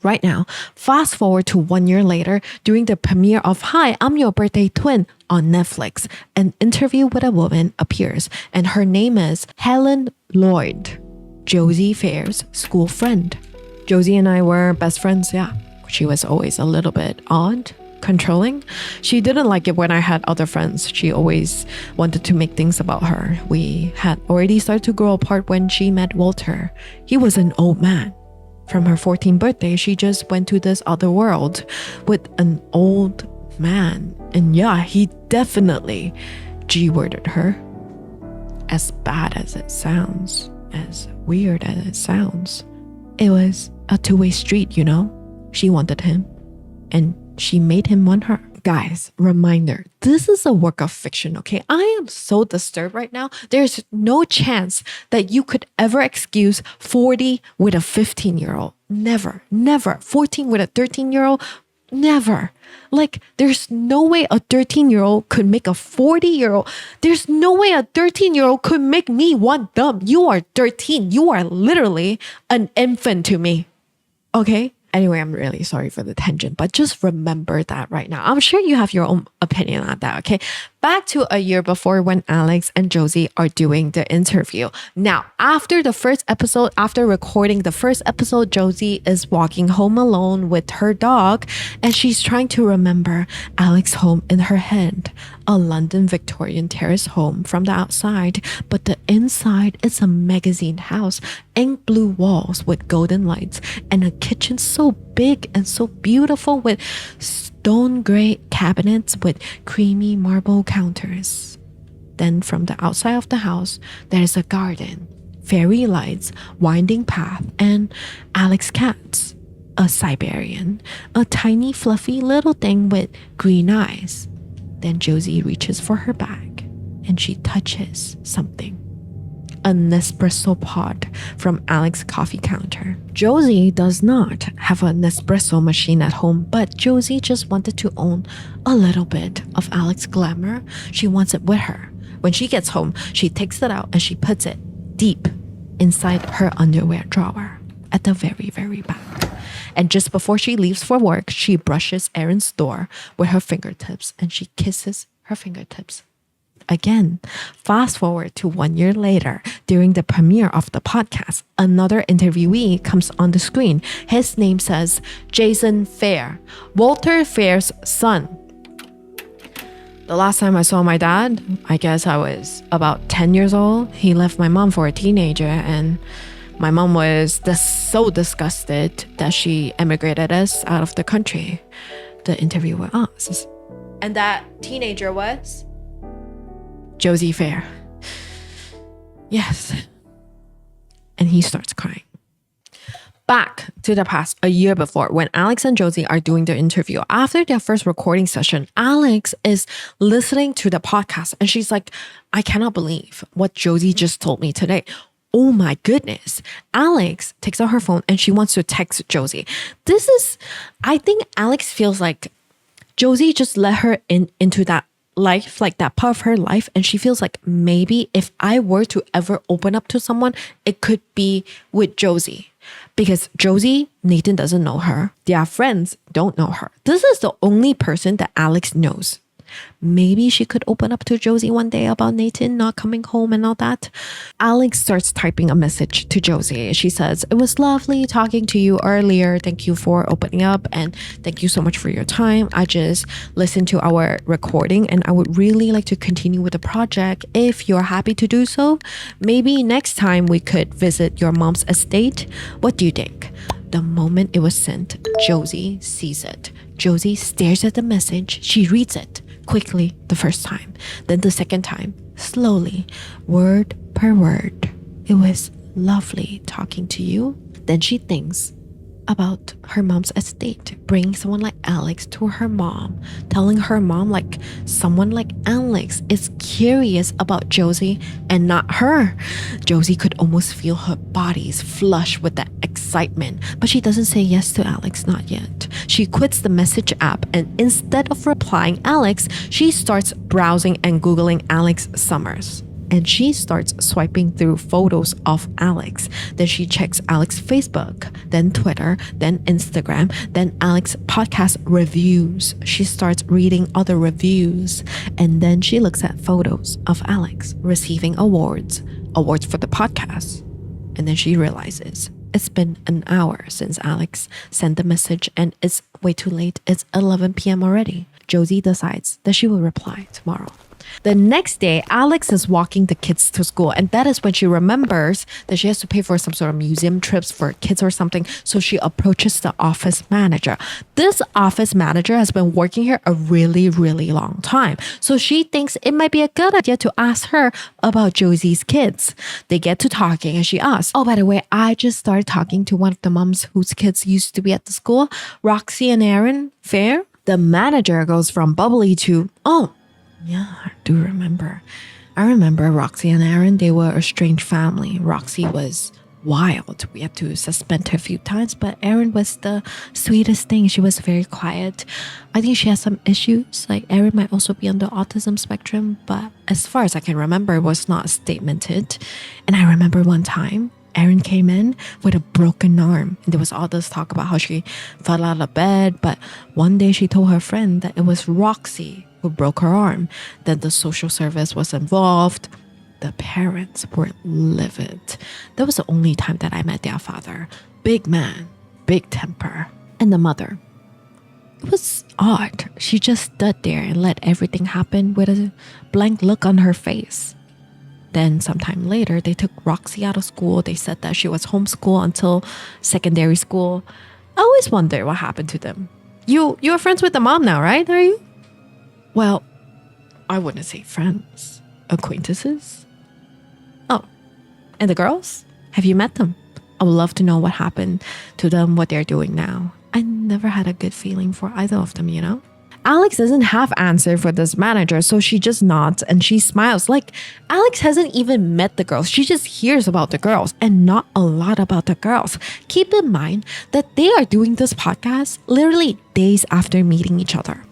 Right now, fast forward to 1 year later, during the premiere of Hi, I'm Your Birthday Twin on Netflix, an interview with a woman appears, and her name is Helen Lloyd, Josie Fair's school friend. Josie and I were best friends, yeah. She was always a little bit odd, controlling. She didn't like it when I had other friends. She always wanted to make things about her. We had already started to grow apart when she met Walter. He was an old man. From her 14th birthday, she just went to this other world with an old man. And yeah, he definitely G-worded her. As bad as it sounds, as weird as it sounds, it was a two-way street, you know? She wanted him, and she made him want her. Guys, reminder, this is a work of fiction, okay? I am so disturbed right now. There's no chance that you could ever excuse 40 with a 15-year-old. Never, never. 14 with a 13-year-old, never. Like, there's no way a 13-year-old could make a 40-year-old. There's no way a 13-year-old could make me want them. You are 13. You are literally an infant to me, okay? Anyway, I'm really sorry for the tangent, but just remember that right now. I'm sure you have your own opinion on that, okay? Back to a year before when Alix and Josie are doing the interview. Now, after the first episode, after recording the first episode, Josie is walking home alone with her dog, and she's trying to remember Alix's home in her head. A London Victorian terrace home from the outside, but the inside is a magazine house, ink blue walls with golden lights, and a kitchen so big and so beautiful with stone gray cabinets with creamy marble counters. Then from the outside of the house, there's a garden, fairy lights, winding path, and Alix's cats. A Siberian, a tiny fluffy little thing with green eyes. Then Josie reaches for her bag and she touches something. An Nespresso pod from Alix's coffee counter. Josie does not have a Nespresso machine at home, but Josie just wanted to own a little bit of Alix's glamour. She wants it with her. When she gets home, she takes it out and she puts it deep inside her underwear drawer at the very, very back. And just before she leaves for work, she brushes Erin's door with her fingertips and she kisses her fingertips. Again, fast forward to 1 year later, during the premiere of the podcast, another interviewee comes on the screen. His name says Josie Fair, Walter Fair's son. The last time I saw my dad, I guess I was about 10 years old. He left my mom for a teenager, and my mom was so disgusted that she emigrated us out of the country. The interviewer asks, and that teenager was? Josie Fair. Yes. And he starts crying. Back to the past, a year before, when Alix and Josie are doing their interview. After their first recording session, Alix is listening to the podcast and she's like, I cannot believe what Josie just told me today. Oh my goodness. Alix takes out her phone and she wants to text Josie. I think Alix feels like Josie just let her into that life, like that part of her life, and she feels like maybe if I were to ever open up to someone, it could be with Josie. Because Josie, Nathan doesn't know her. Their friends don't know her. This is the only person that Alix knows. Maybe she could open up to Josie one day about Nathan not coming home and all that. Alix starts typing a message to Josie. She says, "It was lovely talking to you earlier. Thank you for opening up and thank you so much for your time. I just listened to our recording and I would really like to continue with the project. If you're happy to do so, maybe next time we could visit your mom's estate. What do you think?" The moment it was sent, Josie sees it. Josie stares at the message. She reads it quickly the first time, then the second time, slowly, word per word. "It was lovely talking to you." Then she thinks about her mom's estate, bringing someone like Alix to her mom, telling her mom like someone like Alix is curious about Josie and not her. Josie could almost feel her body's flush with that excitement, but she doesn't say yes to Alix, not yet. She quits the message app and instead of replying Alix, she starts browsing and Googling Alix Summers. And she starts swiping through photos of Alix. Then she checks Alix Facebook, then Twitter, then Instagram, then Alix podcast reviews. She starts reading other reviews. And then she looks at photos of Alix receiving awards for the podcast. And then she realizes it's been an hour since Alix sent the message and it's way too late. It's 11 p.m. already. Josie decides that she will reply tomorrow. The next day, Alix is walking the kids to school, and that is when she remembers that she has to pay for some sort of museum trips for kids or something. So she approaches the office manager. This office manager has been working here a really, really long time. So she thinks it might be a good idea to ask her about Josie's kids. They get to talking and she asks, "Oh, by the way, I just started talking to one of the moms whose kids used to be at the school, Roxy and Aaron Fair." The manager goes from bubbly to, "Oh, yeah, I do remember. I remember Roxy and Aaron. They were a strange family. Roxy was wild. We had to suspend her a few times, but Aaron was the sweetest thing. She was very quiet. I think she has some issues. Like Aaron might also be on the autism spectrum, but as far as I can remember, it was not statemented. And I remember one time, Aaron came in with a broken arm. And there was all this talk about how she fell out of bed. But one day she told her friend that it was Roxy who broke her arm. Then the social service was involved. The parents were livid. That was the only time that I met their father. Big man, big temper. And the mother. It was odd. She just stood there and let everything happen with a blank look on her face. Then sometime later, they took Roxy out of school. They said that she was homeschooled until secondary school. I always wonder what happened to them. You're friends with the mom now, right? Are you? Well, I wouldn't say friends. Acquaintances? Oh, and the girls? Have you met them? I would love to know what happened to them, what they're doing now. I never had a good feeling for either of them, you know? Alix doesn't have answer for this manager, so she just nods and she smiles. Like, Alix hasn't even met the girls. She just hears about the girls and not a lot about the girls. Keep in mind that they are doing this podcast literally days after meeting each other.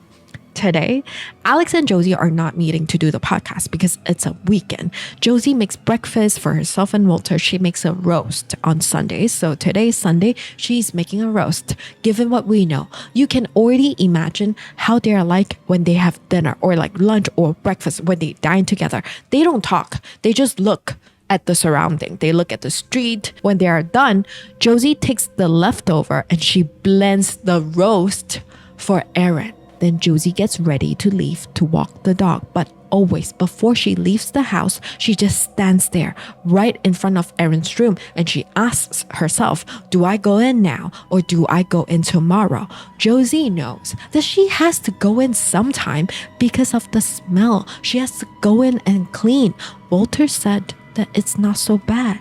Today, Alix and Josie are not meeting to do the podcast because it's a weekend. Josie makes breakfast for herself and Walter. She makes a roast on Sundays. So today's Sunday, she's making a roast. Given what we know, you can already imagine how they're like when they have dinner or like lunch or breakfast when they dine together. They don't talk. They just look at the surrounding. They look at the street. When they are done, Josie takes the leftover and she blends the roast for Aaron. Then Josie gets ready to leave to walk the dog. But always before she leaves the house, she just stands there right in front of Aaron's room and she asks herself, do I go in now or do I go in tomorrow? Josie knows that she has to go in sometime because of the smell. She has to go in and clean. Walter said that it's not so bad.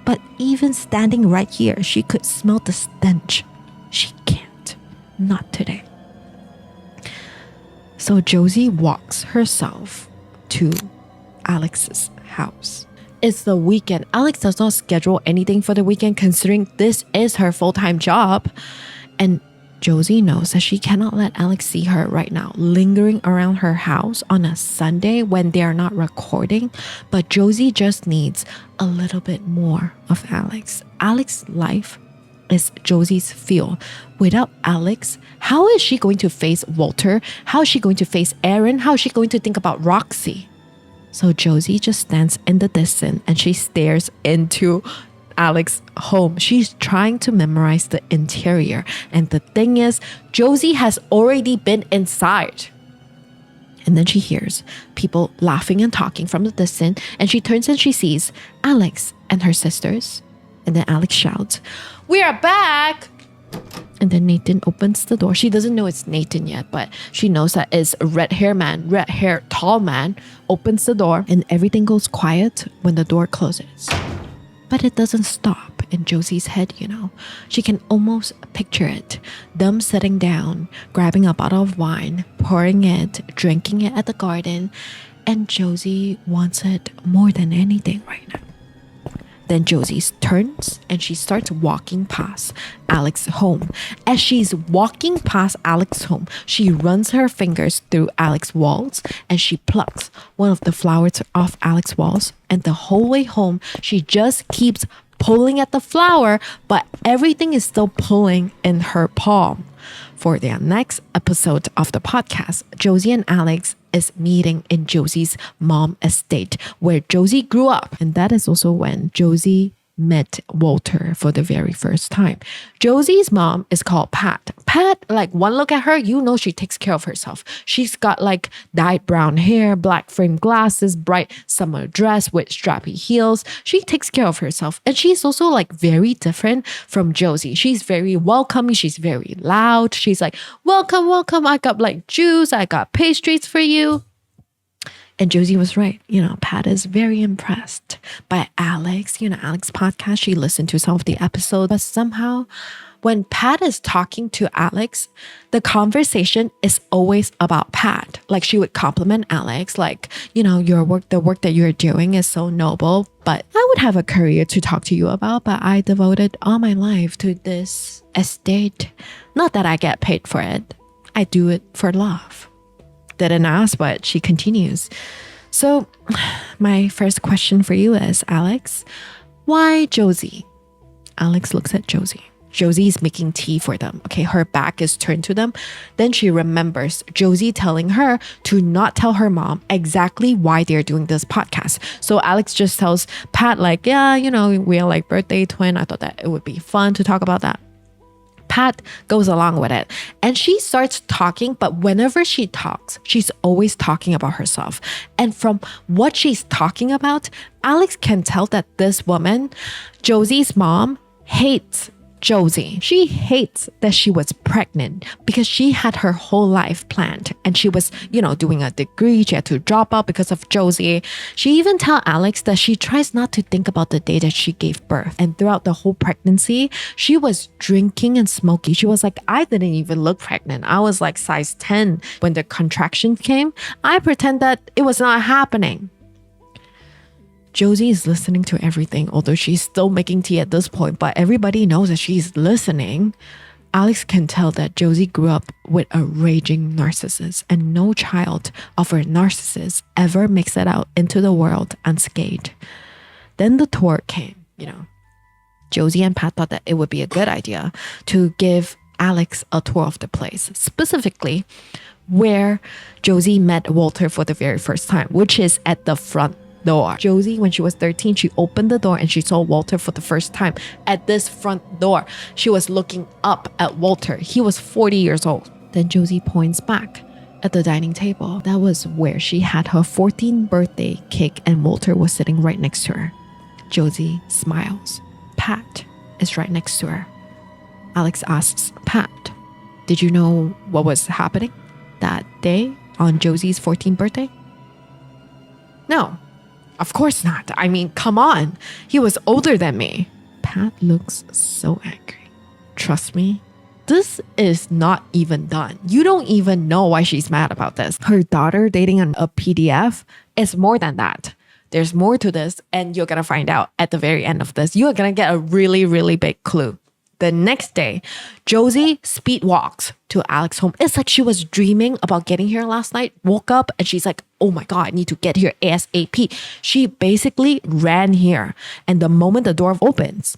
But even standing right here, she could smell the stench. She can't. Not today. So Josie walks herself to Alix's house. It's the weekend. Alix does not schedule anything for the weekend considering this is her full-time job. And Josie knows that she cannot let Alix see her right now, lingering around her house on a Sunday when they are not recording. But Josie just needs a little bit more of Alix. Alix's life is Josie's feel. Without Alix, how is she going to face Walter? How is she going to face Aaron? How is she going to think about Roxy? So Josie just stands in the distance and she stares into Alix's home. She's trying to memorize the interior. And the thing is, Josie has already been inside. And then she hears people laughing and talking from the distance. And she turns and she sees Alix and her sisters. And then Alix shouts, "We are back!" And then Nathan opens the door. She doesn't know it's Nathan yet, but she knows that it's a red hair tall man, opens the door, and everything goes quiet when the door closes. But it doesn't stop in Josie's head, you know. She can almost picture it. Them sitting down, grabbing a bottle of wine, pouring it, drinking it at the garden, and Josie wants it more than anything right now. Then Josie turns and she starts walking past Alix's home. As she's walking past Alix's home, she runs her fingers through Alix's walls and she plucks one of the flowers off Alix's walls. And the whole way home, she just keeps pulling at the flower, but everything is still pulling in her palm. For their next episode of the podcast, Josie and Alix is meeting in Josie's mom estate where Josie grew up. And that is also when Josie met Walter for the very first time. Josie's mom is called Pat. Pat, like one look at her, you know she takes care of herself. She's got like dyed brown hair, black framed glasses, bright summer dress with strappy heels. She takes care of herself. And she's also like very different from Josie. She's very welcoming. She's very loud. She's like, welcome, welcome. I got like juice. I got pastries for you. And Josie was right. You know, Pat is very impressed by Alix. You know, Alix's podcast, she listened to some of the episodes. But somehow, when Pat is talking to Alix, the conversation is always about Pat. Like she would compliment Alix, like, you know, the work that you're doing is so noble. But I would have a career to talk to you about, but I devoted all my life to this estate. Not that I get paid for it. I do it for love. Didn't ask, but she continues. So my first question for you is, Alix, why Josie? Alix looks at Josie. Josie is making tea for them. Okay, her back is turned to them. Then she remembers Josie telling her to not tell her mom exactly why they're doing this podcast. So Alix just tells Pat like, yeah, you know, we're like birthday twin. I thought that it would be fun to talk about that. Pat goes along with it and she starts talking, but whenever she talks, she's always talking about herself. And from what she's talking about, Alix can tell that this woman, Josie's mom, hates Josie. She hates that she was pregnant because she had her whole life planned and she was, you know, doing a degree. She had to drop out because of Josie. She even tells Alix that she tries not to think about the day that she gave birth. And throughout the whole pregnancy, she was drinking and smoking. She was like, I didn't even look pregnant. I was like size 10 when the contraction came. I pretend that it was not happening. Josie is listening to everything, although she's still making tea at this point, but everybody knows that she's listening. Alix can tell that Josie grew up with a raging narcissist, and no child of a narcissist ever makes it out into the world unscathed. Then the tour came, you know. Josie and Pat thought that it would be a good idea to give Alix a tour of the place, specifically where Josie met Walter for the very first time, which is at the front door. Josie, when she was 13, she opened the door and she saw Walter for the first time at this front door. She was looking up at Walter. He was 40 years old. Then Josie points back at the dining table. That was where she had her 14th birthday cake and Walter was sitting right next to her. Josie smiles. Pat is right next to her. Alix asks Pat, did you know what was happening that day on Josie's 14th birthday? No. Of course not. I mean, come on. He was older than me. Pat looks so angry. Trust me, this is not even done. You don't even know why she's mad about this. Her daughter dating a PDF is more than that. There's more to this, and you're going to find out at the very end of this. You're going to get a really, really big clue. The next day, Josie speed walks to Alix's home. It's like she was dreaming about getting here last night, woke up, and she's like, oh my God, I need to get here ASAP. She basically ran here. And the moment the door opens,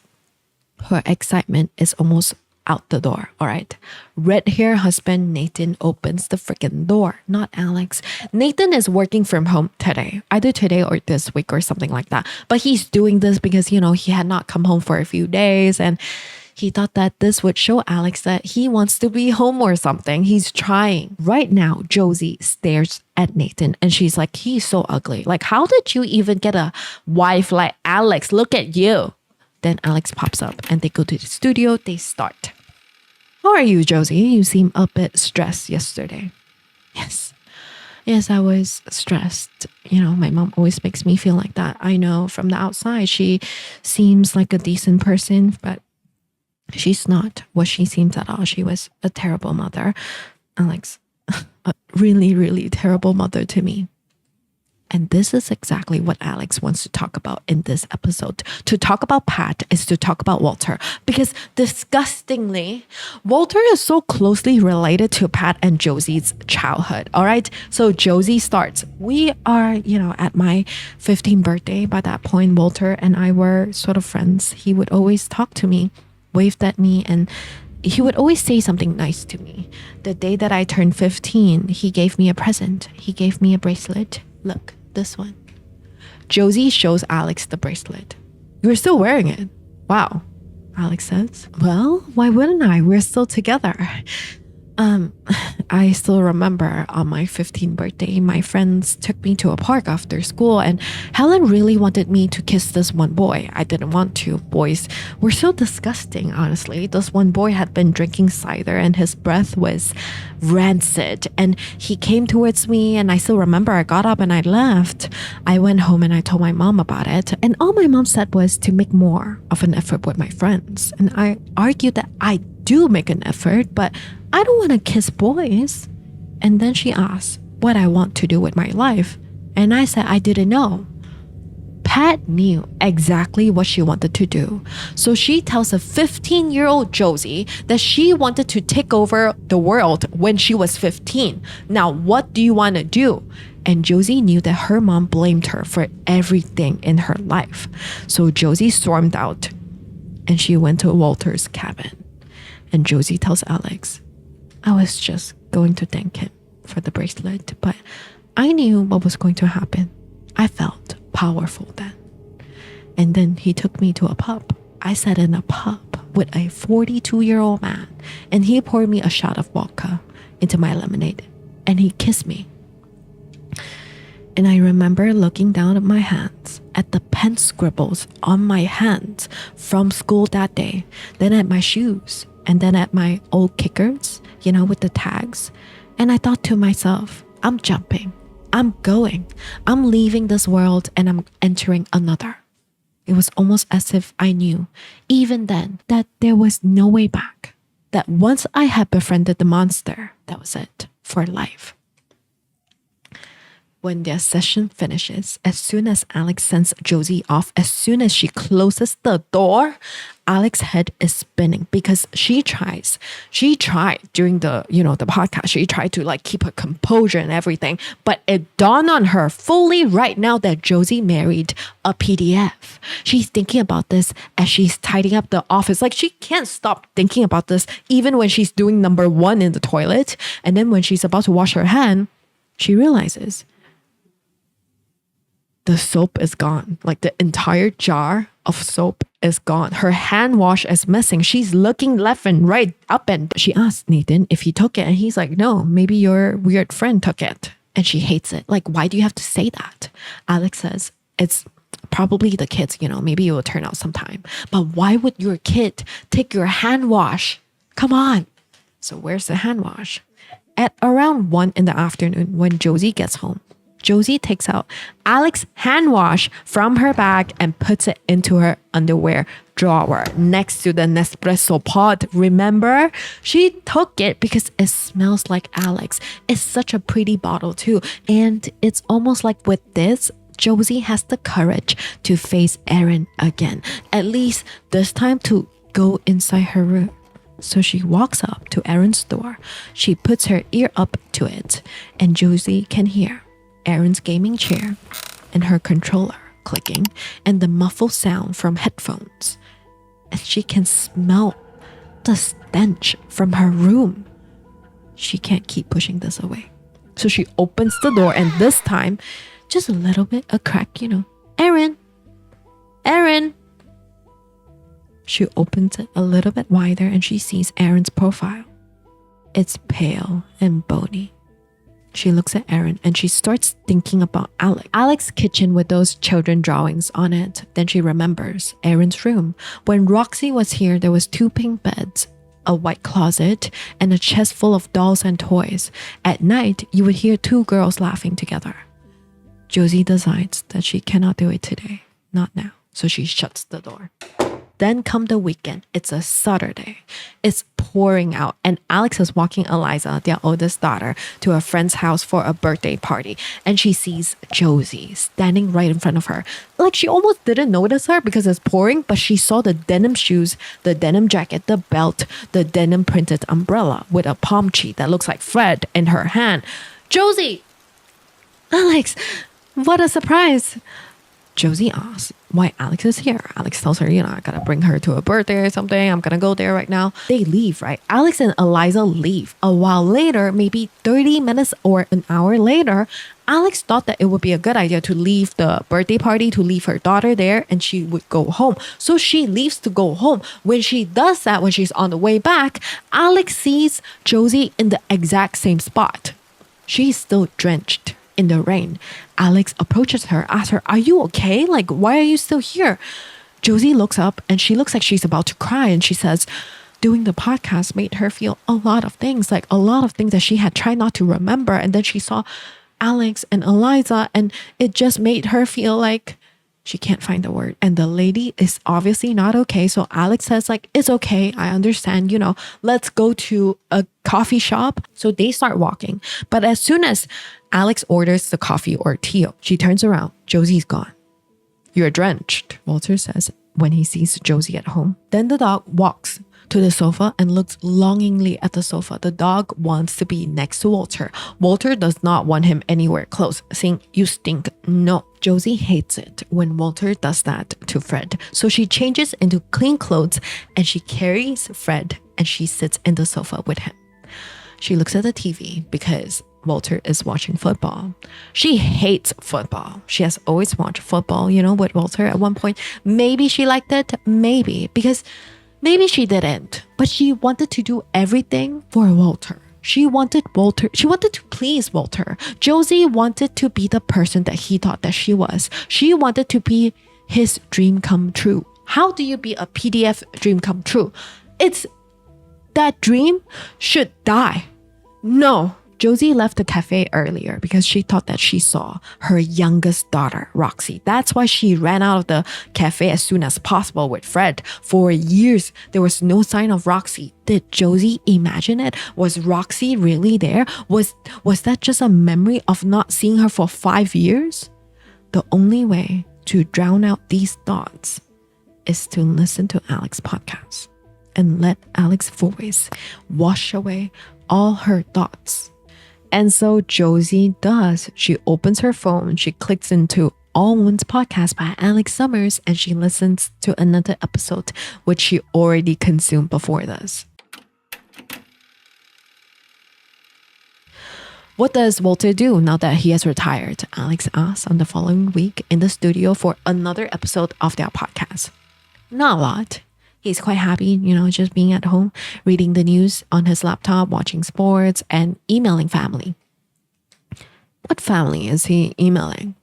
Her excitement is almost out the door, all right? Red hair husband Nathan opens the freaking door, not Alix. Nathan is working from home today, either today or this week or something like that. But he's doing this because, he had not come home for a few days and he thought that this would show Alix that he wants to be home or something. He's trying. Right now, Josie stares at Nathan and she's like, he's so ugly. Like, how did you even get a wife like Alix? Look at you. Then Alix pops up and they go to the studio. They start. How are you, Josie? You seem a bit stressed yesterday. Yes. Yes, I was stressed. My mom always makes me feel like that. I know from the outside, she seems like a decent person, but she's not what she seems at all. She was a terrible mother. Alix, a really, really terrible mother to me. And this is exactly what Alix wants to talk about in this episode. To talk about Pat is to talk about Walter. Because disgustingly, Walter is so closely related to Pat and Josie's childhood. All right. So Josie starts. We are, at my 15th birthday. By that point, Walter and I were sort of friends. He would always talk to me, waved at me, and he would always say something nice to me. The day that I turned 15, he gave me a present. He gave me a bracelet. Look, this one. Josie shows Alix the bracelet. You're still wearing it. Wow, Alix says. Well, why wouldn't I? We're still together. I still remember on my 15th birthday, my friends took me to a park after school and Helen really wanted me to kiss this one boy. I didn't want to. Boys were so disgusting, honestly. This one boy had been drinking cider and his breath was rancid and he came towards me and I still remember I got up and I left. I went home and I told my mom about it and all my mom said was to make more of an effort with my friends. And I argued that I do make an effort, but I don't want to kiss boys. And then she asked what I want to do with my life. And I said I didn't know. Pat knew exactly what she wanted to do. So she tells a 15-year-old Josie that she wanted to take over the world when she was 15. Now, what do you want to do? And Josie knew that her mom blamed her for everything in her life. So Josie stormed out and she went to Walter's cabin. And Josie tells Alix, I was just going to thank him for the bracelet, but I knew what was going to happen. I felt powerful then. And then he took me to a pub. I sat in a pub with a 42-year-old man, and he poured me a shot of vodka into my lemonade, and he kissed me. And I remember looking down at my hands, at the pen scribbles on my hands from school that day, then at my shoes, and then at my old kickers, with the tags. And I thought to myself, I'm jumping, I'm going, I'm leaving this world and I'm entering another. It was almost as if I knew, even then, that there was no way back. That once I had befriended the monster, that was it, for life. When their session finishes, as soon as Alix sends Josie off, as soon as she closes the door, Alix's head is spinning because she tried during the podcast, she tried to keep her composure and everything, but it dawned on her fully right now that Josie married a PDF. She's thinking about this as she's tidying up the office. She can't stop thinking about this even when she's doing number 1 in the toilet. And then when she's about to wash her hand, she realizes the soap is gone. The entire jar of soap is gone. Her hand wash is missing. She's looking left and right, up, and she asked Nathan if he took it. And he's like, no, maybe your weird friend took it. And she hates it. Why do you have to say that? Alix says, it's probably the kids, maybe it will turn out sometime. But why would your kid take your hand wash? Come on. So where's the hand wash? At around 1 p.m, when Josie gets home, Josie takes out Alix's hand wash from her bag and puts it into her underwear drawer next to the Nespresso pot. Remember? She took it because it smells like Alix. It's such a pretty bottle too. And it's almost like with this, Josie has the courage to face Aaron again. At least this time to go inside her room. So she walks up to Aaron's door. She puts her ear up to it and Josie can hear Aaron's gaming chair and her controller clicking and the muffled sound from headphones. and she can smell the stench from her room. She can't keep pushing this away. So she opens the door, and this time, just a little bit, a crack, Aaron. She opens it a little bit wider and she sees Aaron's profile. It's pale and bony. She looks at Aaron and she starts thinking about Alex's kitchen with those children drawings on it. Then she remembers Aaron's room. When Roxy was here, there was 2 pink beds, a white closet, and a chest full of dolls and toys. At night, you would hear 2 girls laughing together. Josie decides that she cannot do it today. Not now. So she shuts the door. Then come the weekend. It's a Saturday. It's pouring out and Alix is walking Eliza, their oldest daughter, to a friend's house for a birthday party. And she sees Josie standing right in front of her. Like she almost didn't notice her because it's pouring, but she saw the denim shoes, the denim jacket, the belt, the denim printed umbrella with a palm tree that looks like Fred in her hand. Josie! Alix, what a surprise! Josie asks why Alix is here. Alix tells her, I gotta bring her to a birthday or something. I'm gonna go there right now. They leave, right? Alix and Eliza leave. A while later, maybe 30 minutes or an hour later, Alix thought that it would be a good idea to leave the birthday party, to leave her daughter there, and she would go home. So she leaves to go home. When she does that, when she's on the way back, Alix sees Josie in the exact same spot. She's still drenched in the rain. Alix approaches her, asks her, "Are you okay? Like, why are you still here?" Josie looks up and she looks like she's about to cry, and she says doing the podcast made her feel a lot of things, like a lot of things that she had tried not to remember. And then she saw Alix and Eliza, and it just made her feel like she can't find the word. And the lady is obviously not okay. So Alix says, like, it's okay. I understand, let's go to a coffee shop. So they start walking. But as soon as Alix orders the coffee or tea, she turns around. Josie's gone. "You're drenched," Walter says when he sees Josie at home. Then the dog walks to the sofa and looks longingly at the sofa. The dog wants to be next to Walter. Walter does not want him anywhere close, saying, "You stink." No, Josie hates it when Walter does that to Fred. So she changes into clean clothes and she carries Fred and she sits in the sofa with him. She looks at the TV because Walter is watching football. She hates football. She has always watched football, with Walter at one point. Maybe she liked it, maybe, because maybe she didn't, but she wanted to do everything for Walter. She wanted to please Walter. Josie wanted to be the person that he thought that she was. She wanted to be his dream come true. How do you be a PDF dream come true? It's that dream should die. No. Josie left the cafe earlier because she thought that she saw her youngest daughter, Roxy. That's why she ran out of the cafe as soon as possible with Fred. For years, there was no sign of Roxy. Did Josie imagine it? Was Roxy really there? Was that just a memory of not seeing her for 5 years? The only way to drown out these thoughts is to listen to Alix's podcast and let Alix's voice wash away all her thoughts. And so Josie does. She opens her phone, she clicks into All Women's Podcast by Alix Summer, and she listens to another episode, which she already consumed before this. What does Walter do now that he has retired? Alix asks on the following week in the studio for another episode of their podcast. Not a lot. He's quite happy, just being at home, reading the news on his laptop, watching sports, and emailing family. What family is he emailing?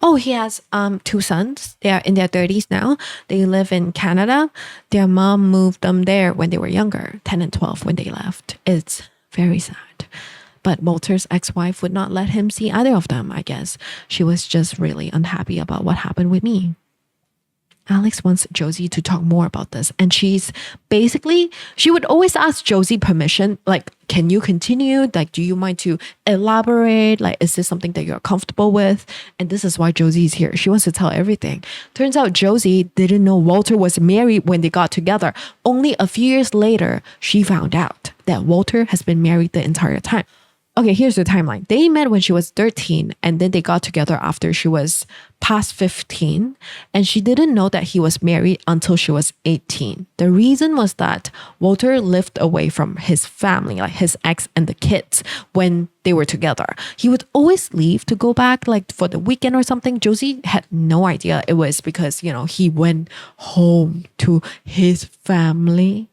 Oh, he has 2 sons. They are in their 30s now. They live in Canada. Their mom moved them there when they were younger, 10 and 12 when they left. It's very sad. But Walter's ex-wife would not let him see either of them, I guess. She was just really unhappy about what happened with me. Alix wants Josie to talk more about this. And she would always ask Josie permission. Like, can you continue? Like, do you mind to elaborate? Like, is this something that you're comfortable with? And this is why Josie's here. She wants to tell everything. Turns out Josie didn't know Walter was married when they got together. Only a few years later, she found out that Walter has been married the entire time. Okay, here's the timeline. They met when she was 13 and then they got together after she was past 15. And she didn't know that he was married until she was 18. The reason was that Walter lived away from his family, like his ex and the kids, when they were together. He would always leave to go back like for the weekend or something. Josie had no idea it was because, he went home to his family.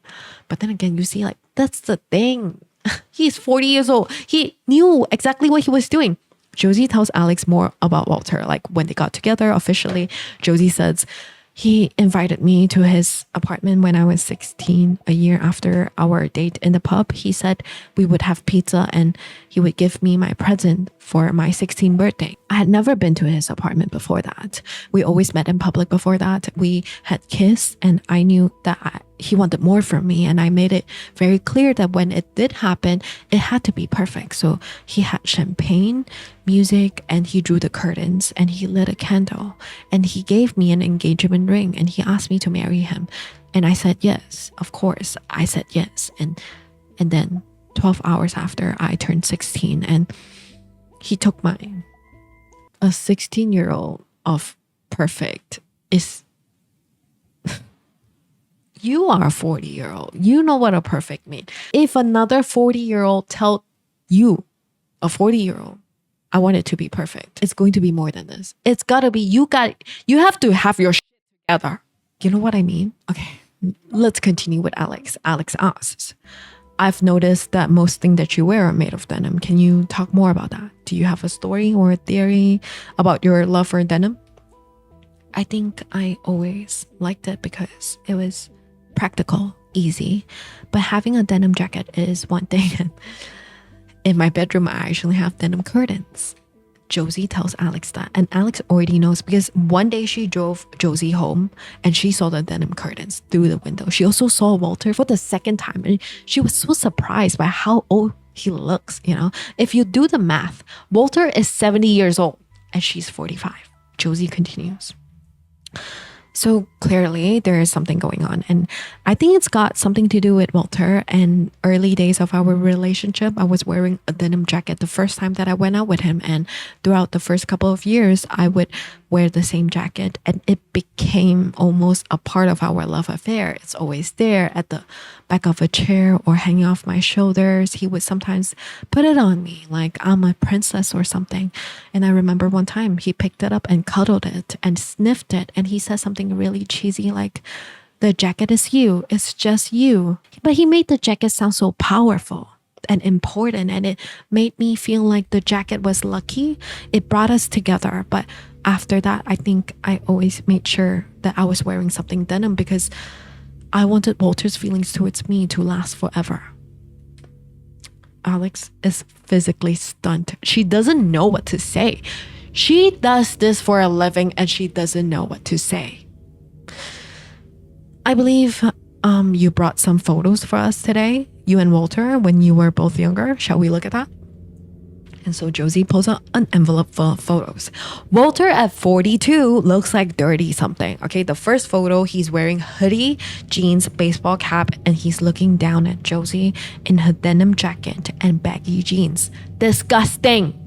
But then again, you see, like, that's the thing. He's 40 years old. He knew exactly what he was doing. Josie tells Alix more about Walter. Like when they got together officially, Josie says, he invited me to his apartment when I was 16, a year after our date in the pub. He said we would have pizza and he would give me my present for my 16th birthday. I had never been to his apartment before that. We always met in public before that. We had kissed and I knew that he wanted more from me, and I made it very clear that when it did happen, it had to be perfect. So he had champagne, music, and he drew the curtains and he lit a candle and he gave me an engagement ring and he asked me to marry him. And I said yes, of course. I said yes. And then 12 hours after I turned 16 and he took mine. A 16-year-old of perfect is... You are a 40-year-old. You know what a perfect means. If another 40-year-old tell you, a 40-year-old, I want it to be perfect, it's going to be more than this. It's gotta be, you have to have your shit together. You know what I mean? Okay, let's continue with Alix. Alix asks, I've noticed that most things that you wear are made of denim. Can you talk more about that? Do you have a story or a theory about your love for denim? I think I always liked it because it was practical, easy, but having a denim jacket is one thing. In my bedroom, I actually have denim curtains. Josie tells Alix that, and Alix already knows because one day she drove Josie home and she saw the denim curtains through the window. She also saw Walter for the second time and she was so surprised by how old he looks. If you do the math, Walter is 70 years old and she's 45. Josie continues. So clearly there is something going on. And I think it's got something to do with Walter. And early days of our relationship, I was wearing a denim jacket the first time that I went out with him. And throughout the first couple of years, I would wear the same jacket. And it became almost a part of our love affair. It's always there at the back of a chair or hanging off my shoulders. He would sometimes put it on me like I'm a princess or something. And I remember one time he picked it up and cuddled it and sniffed it. And he said something really cheesy like, the jacket is you, it's just you. But he made the jacket sound so powerful and important, and it made me feel like the jacket was lucky. It brought us together. But after that, I think I always made sure that I was wearing something denim because I wanted Walter's feelings towards me to last forever. Alix is physically stunned. She doesn't know what to say. She does this for a living and she doesn't know what to say. I believe you brought some photos for us today, you and Walter, when you were both younger. Shall we look at that? And so Josie pulls out an envelope full of photos. Walter at 42 looks like 30 something. Okay, the first photo, he's wearing hoodie, jeans, baseball cap, and he's looking down at Josie in her denim jacket and baggy jeans. Disgusting.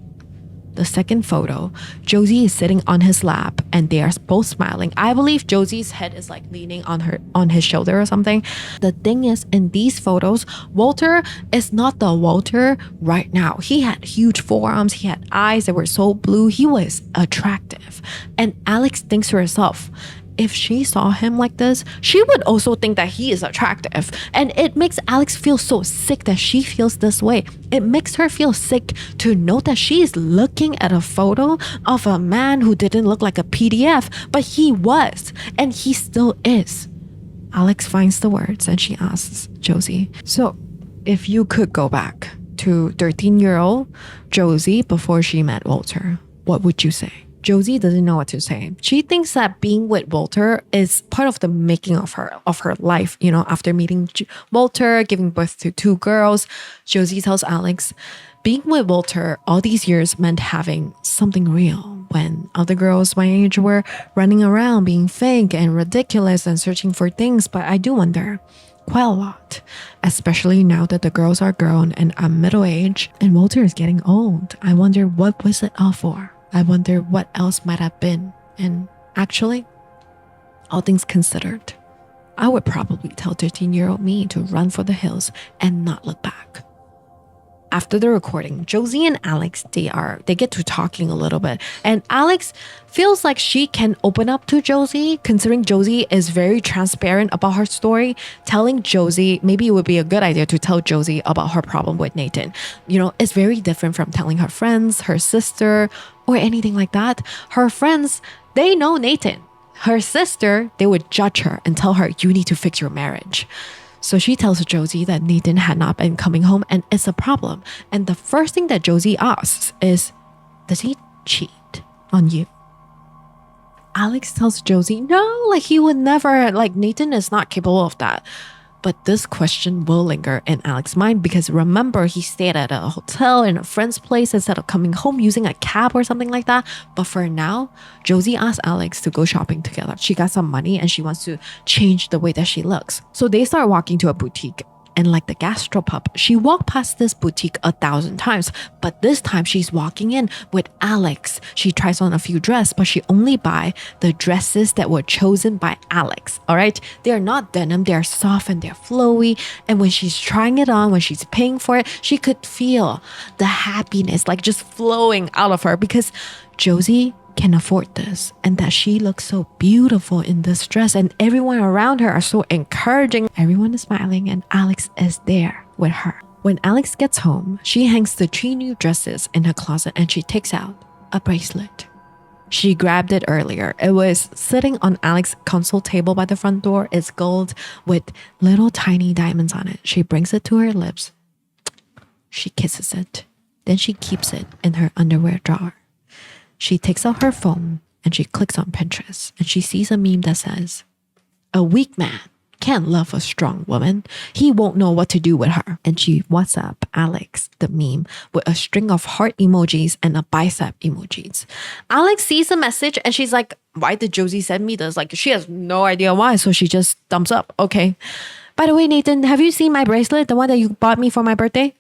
The second photo, Josie is sitting on his lap and they are both smiling. I believe Josie's head is like leaning on his shoulder or something. The thing is, in these photos, Walter is not the Walter right now. He had huge forearms, he had eyes that were so blue, he was attractive. And Alix thinks to herself, if she saw him like this, she would also think that he is attractive. And it makes Alix feel so sick that she feels this way. It makes her feel sick to know that she is looking at a photo of a man who didn't look like a PDF, but he was, and he still is. Alix finds the words and she asks Josie, so if you could go back to 13-year-old Josie before she met Walter, what would you say? Josie doesn't know what to say. She thinks that being with Walter is part of the making of her life. After meeting Walter, giving birth to 2 girls, Josie tells Alix, being with Walter all these years meant having something real when other girls my age were running around being fake and ridiculous and searching for things. But I do wonder, quite a lot, especially now that the girls are grown and I'm middle-aged and Walter is getting old. I wonder what was it all for? I wonder what else might have been. And actually, all things considered, I would probably tell 13-year-old me to run for the hills and not look back. After the recording, Josie and Alix, they get to talking a little bit, and Alix feels like she can open up to Josie, considering Josie is very transparent about her story, telling Josie maybe it would be a good idea to tell Josie about her problem with Nathan. You know, it's very different from telling her friends, her sister, or anything like that. Her friends, they know Nathan. Her sister, they would judge her and tell her, you need to fix your marriage. So she tells Josie that Nathan had not been coming home and it's a problem. And the first thing that Josie asks is, does he cheat on you? Alix tells Josie, no, like he would never, like Nathan is not capable of that. But this question will linger in Alex's mind because remember, he stayed at a hotel in a friend's place instead of coming home using a cab or something like that. But for now, Josie asked Alix to go shopping together. She got some money and she wants to change the way that she looks. So they start walking to a boutique. And like the gastropub, she walked past this boutique 1,000 times, but this time she's walking in with Alix. She tries on a few dresses, but she only buy the dresses that were chosen by Alix, all right? They're not denim, they're soft and they're flowy. And when she's trying it on, when she's paying for it, she could feel the happiness like just flowing out of her because Josie can afford this and that she looks so beautiful in this dress and everyone around her are so encouraging. Everyone is smiling and Alix is there with her. When Alix gets home, she hangs the 3 new dresses in her closet and she takes out a bracelet. She grabbed it earlier. It was sitting on Alix's console table by the front door. It's gold with little tiny diamonds on it. She brings it to her lips. She kisses it. Then she keeps it in her underwear drawer. She takes out her phone and she clicks on Pinterest and she sees a meme that says, a weak man can't love a strong woman. He won't know what to do with her. And she WhatsApp Alix the meme with a string of heart emojis and a bicep emojis. Alix sees the message and she's like, why did Josie send me this? Like she has no idea why. So she just thumbs up. Okay. By the way, Nathan, have you seen my bracelet? The one that you bought me for my birthday?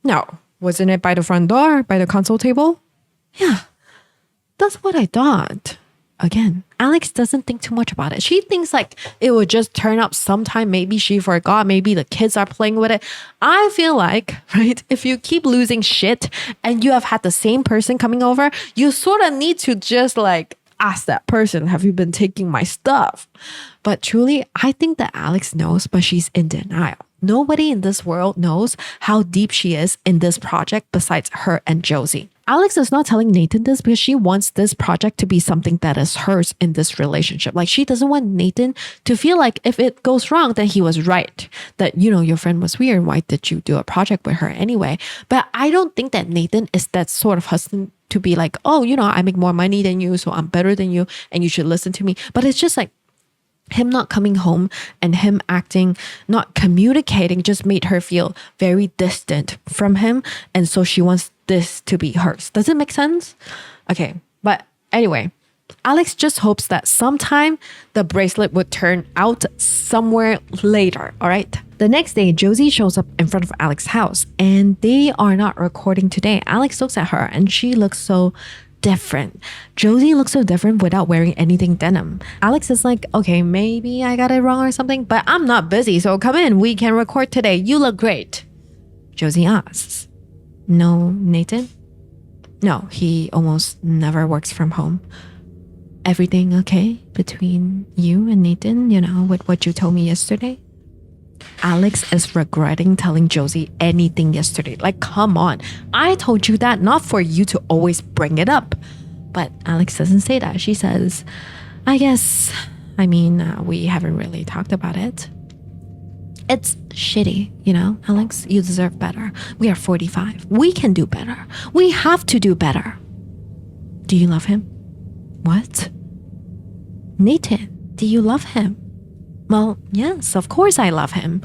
No. Wasn't it by the front door? By the console table? Yeah. That's what I thought. Again, Alix doesn't think too much about it. She thinks like it would just turn up sometime. Maybe she forgot. Maybe the kids are playing with it. I feel like, right, if you keep losing shit and you have had the same person coming over, you sort of need to just like ask that person, have you been taking my stuff? But truly, I think that Alix knows, but she's in denial. Nobody in this world knows how deep she is in this project besides her and Josie. Alix is not telling Nathan this because she wants this project to be something that is hers in this relationship. Like she doesn't want Nathan to feel like if it goes wrong, then he was right. That, you know, your friend was weird. Why did you do a project with her anyway? But I don't think that Nathan is that sort of husband to be like, oh, you know, I make more money than you, so I'm better than you and you should listen to me. But it's just like, him not coming home and him acting, not communicating, just made her feel very distant from him. And so she wants this to be hers. Does it make sense? Okay. But anyway, Alix just hopes that sometime the bracelet would turn out somewhere later. All right. The next day, Josie shows up in front of Alix's house and they are not recording today. Alix looks at her and she looks so different. Josie looks so different without wearing anything denim. Alix is like, okay, maybe I got it wrong or something, but I'm not busy, so come in. We can record today. You look great. Josie asks, no, Nathan? No, he almost never works from home. Everything okay between you and Nathan, you know, with what you told me yesterday? Alix is regretting telling Josie anything yesterday. Like, come on. I told you that not for you to always bring it up. But Alix doesn't say that. She says, we haven't really talked about it. It's shitty, you know, Alix, you deserve better. We are 45. We can do better. We have to do better. Do you love him? What? Nathan, do you love him? Well, yes, of course I love him.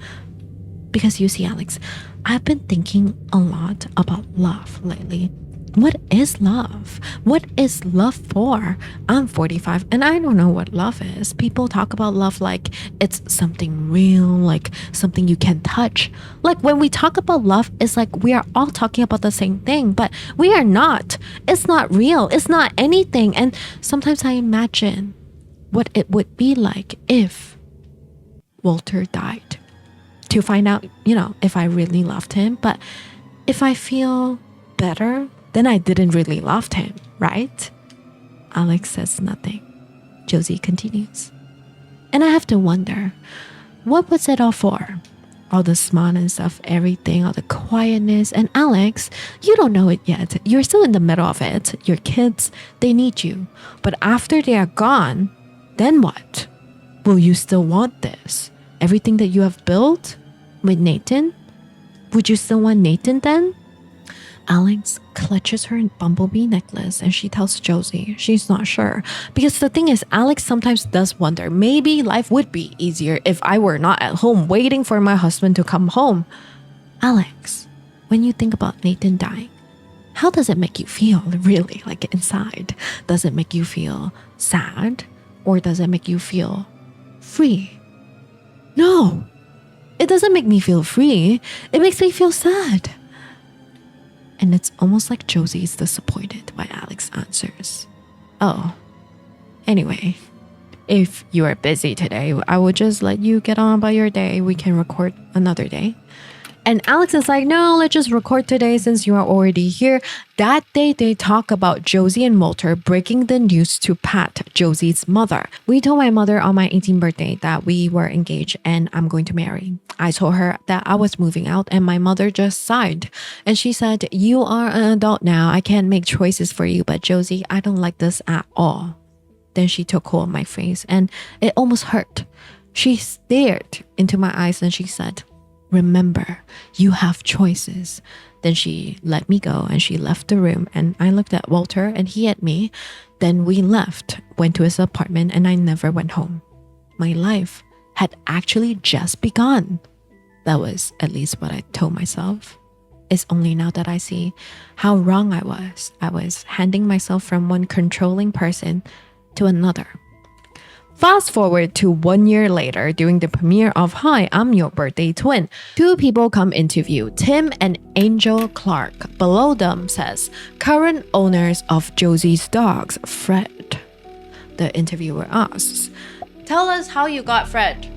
Because you see, Alix, I've been thinking a lot about love lately. What is love? What is love for? I'm 45 and I don't know what love is. People talk about love like it's something real, like something you can touch. Like when we talk about love, it's like we are all talking about the same thing, but we are not. It's not real. It's not anything. And sometimes I imagine what it would be like if Walter died, to find out, if I really loved him. But if I feel better, then I didn't really love him, right? Alix says nothing. Josie continues. And I have to wonder, what was it all for? All the smartness of everything, all the quietness. And Alix, you don't know it yet. You're still in the middle of it. Your kids, they need you. But after they are gone, then what? Will you still want this? Everything that you have built with Nathan? Would you still want Nathan then? Alix clutches her bumblebee necklace and she tells Josie she's not sure. Because the thing is, Alix sometimes does wonder, maybe life would be easier if I were not at home waiting for my husband to come home. Alix, when you think about Nathan dying, how does it make you feel really, like inside? Does it make you feel sad? Or does it make you feel free? No, it doesn't make me feel free. It makes me feel sad. And it's almost like Josie is disappointed by Alix's answers. Oh, anyway, if you are busy today, I will just let you get on about your day. We can record another day. And Alix is like, no, let's just record today since you are already here. That day, they talk about Josie and Walter breaking the news to Pat, Josie's mother. We told my mother on my 18th birthday that we were engaged and I'm going to marry. I told her that I was moving out and my mother just sighed. And she said, you are an adult now. I can't make choices for you, but Josie, I don't like this at all. Then she took hold of my face and it almost hurt. She stared into my eyes and she said, remember, you have choices. Then she let me go and she left the room and I looked at Walter and he at me. Then we left, went to his apartment and I never went home. My life had actually just begun. That was at least what I told myself. It's only now that I see how wrong I was. I was handing myself from one controlling person to another. Fast forward to 1 year later, during the premiere of Hi, I'm Your Birthday Twin. Two people come into view, Tim and Angel Clark. Below them says, current owners of Josie's dogs, Fred. The interviewer asks, tell us how you got Fred.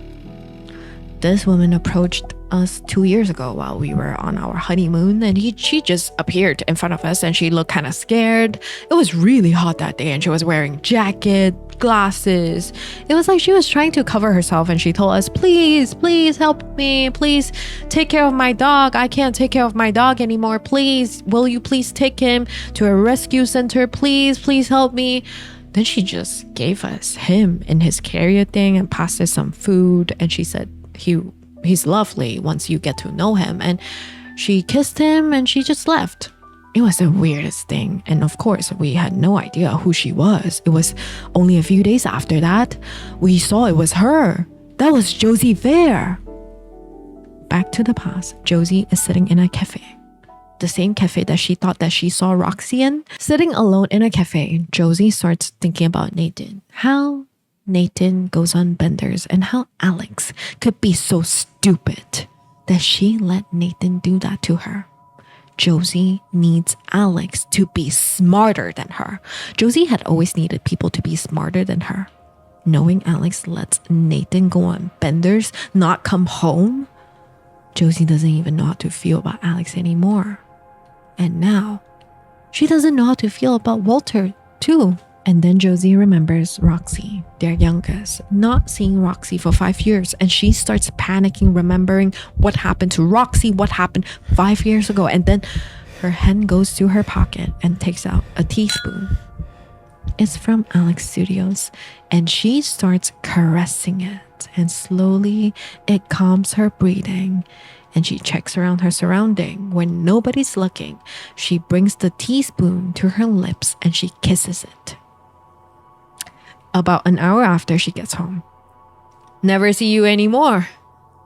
This woman approached us 2 years ago while we were on our honeymoon and she just appeared in front of us and she looked kind of scared. It was really hot that day and she was wearing jacket, glasses. It was like she was trying to cover herself and she told us, please help me. Please take care of my dog. I can't take care of my dog anymore. Please, will you please take him to a rescue center? Please help me. Then she just gave us him in his carrier thing and passed us some food and she said, he's lovely once you get to know him. And she kissed him and she just left. It was the weirdest thing. And of course, we had no idea who she was. It was only a few days after that we saw it was her. That was Josie Fair. Back to the past, Josie is sitting in a cafe. The same cafe that she thought that she saw Roxy in. Sitting alone in a cafe, Josie starts thinking about Nathan. How Nathan goes on benders and how Alix could be so stupid that she let Nathan do that to her. Josie needs Alix to be smarter than her. Josie had always needed people to be smarter than her. Knowing Alix lets Nathan go on benders, not come home, Josie doesn't even know how to feel about Alix anymore. And now, she doesn't know how to feel about Walter too. And then Josie remembers Roxy, their youngest, not seeing Roxy for 5 years. And she starts panicking, remembering what happened to Roxy, what happened 5 years ago. And then her hand goes to her pocket and takes out a teaspoon. It's from Alix Studios. And she starts caressing it. And slowly it calms her breathing. And she checks around her surrounding. When nobody's looking, she brings the teaspoon to her lips and she kisses it. About an hour after she gets home. Never see you anymore,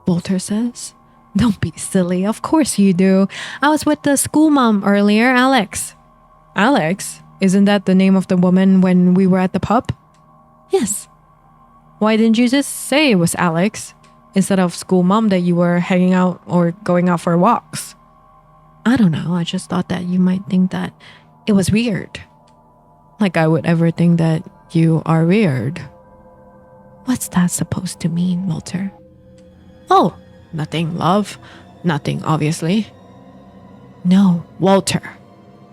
Walter says. Don't be silly. Of course you do. I was with the school mom earlier, Alix. Alix? Isn't that the name of the woman when we were at the pub? Yes. Why didn't you just say it was Alix instead of school mom that you were hanging out or going out for walks? I don't know. I just thought that you might think that it was weird. Like I would ever think that you are weird. What's that supposed to mean, Walter? Oh, nothing, love. Nothing, obviously. No, Walter.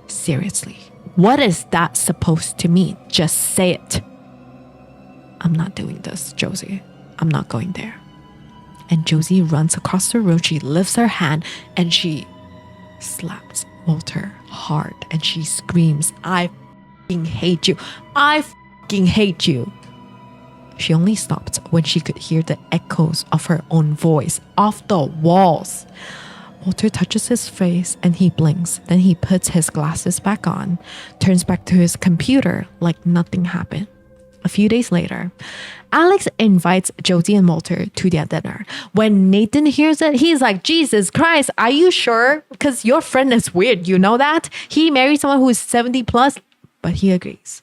Seriously, what is that supposed to mean? Just say it. I'm not doing this, Josie. I'm not going there. And Josie runs across the room. She lifts her hand and she slaps Walter hard and she screams, I f***ing hate you. I f***ing hate you. She only stopped when she could hear the echoes of her own voice off the walls. Walter touches his face and he blinks. Then he puts his glasses back on, turns back to his computer like nothing happened. A few days later, Alix invites Josie and Walter to their dinner. When Nathan hears it, he's like, Jesus Christ, are you sure? Because your friend is weird, you know that? He married someone who is 70 plus, but he agrees.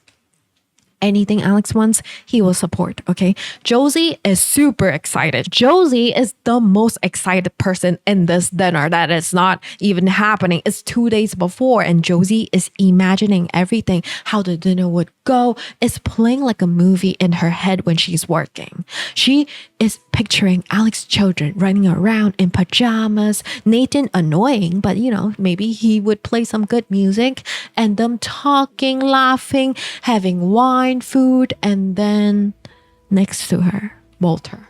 Anything Alix wants, he will support, okay? Josie is super excited. Josie is the most excited person in this dinner that is not even happening. It's 2 days before and Josie is imagining everything, how the dinner would go. It's playing like a movie in her head when she's working. She is picturing Alix's children running around in pajamas, Nathan annoying, but you know, maybe he would play some good music and them talking, laughing, having wine, food, and then next to her, Walter.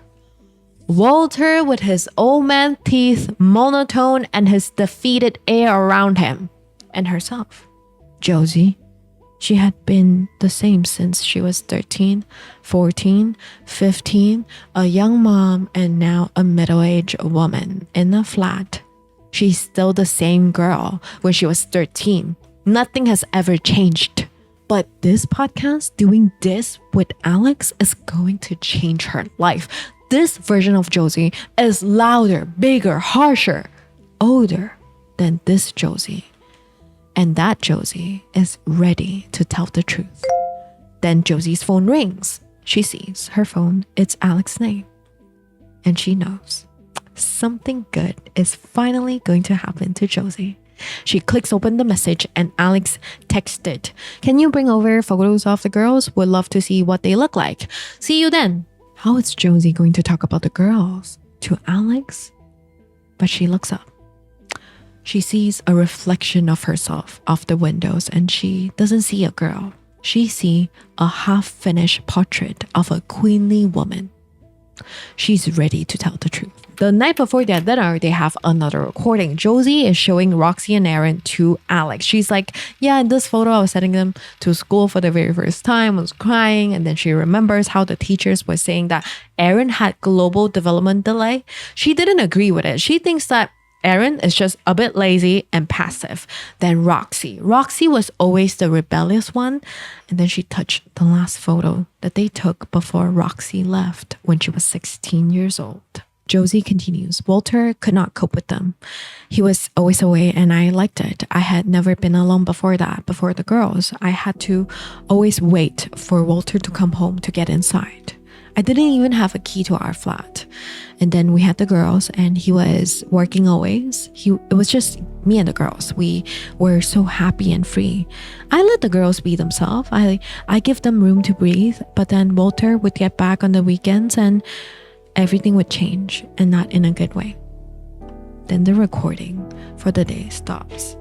Walter with his old man teeth, monotone, and his defeated air around him. And herself, Josie. She had been the same since she was 13, 14, 15, a young mom, and now a middle-aged woman in a flat. She's still the same girl when she was 13. Nothing has ever changed. But this podcast, doing this with Alix, is going to change her life. This version of Josie is louder, bigger, harsher, older than this Josie. And that Josie is ready to tell the truth. Then Josie's phone rings. She sees her phone. It's Alix's name. And she knows something good is finally going to happen to Josie. She clicks open the message and Alix texted, "Can you bring over photos of the girls? Would love to see what they look like. See you then." How is Josie going to talk about the girls to Alix? But she looks up. She sees a reflection of herself off the windows and she doesn't see a girl. She sees a half-finished portrait of a queenly woman. She's ready to tell the truth. The night before their dinner, they have another recording. Josie is showing Roxy and Aaron to Alix. She's like, yeah, in this photo, I was sending them to school for the very first time. I was crying. And then she remembers how the teachers were saying that Aaron had global development delay. She didn't agree with it. She thinks that Aaron is just a bit lazy and passive. Then Roxy. Roxy was always the rebellious one. And then she touched the last photo that they took before Roxy left when she was 16 years old. Josie continues, Walter could not cope with them. He was always away and I liked it. I had never been alone before that, before the girls. I had to always wait for Walter to come home to get inside. I didn't even have a key to our flat. And then we had the girls and he was working always. It was just me and the girls. We were so happy and free. I let the girls be themselves. I give them room to breathe. But then Walter would get back on the weekends and everything would change, and not in a good way. Then the recording for the day stops.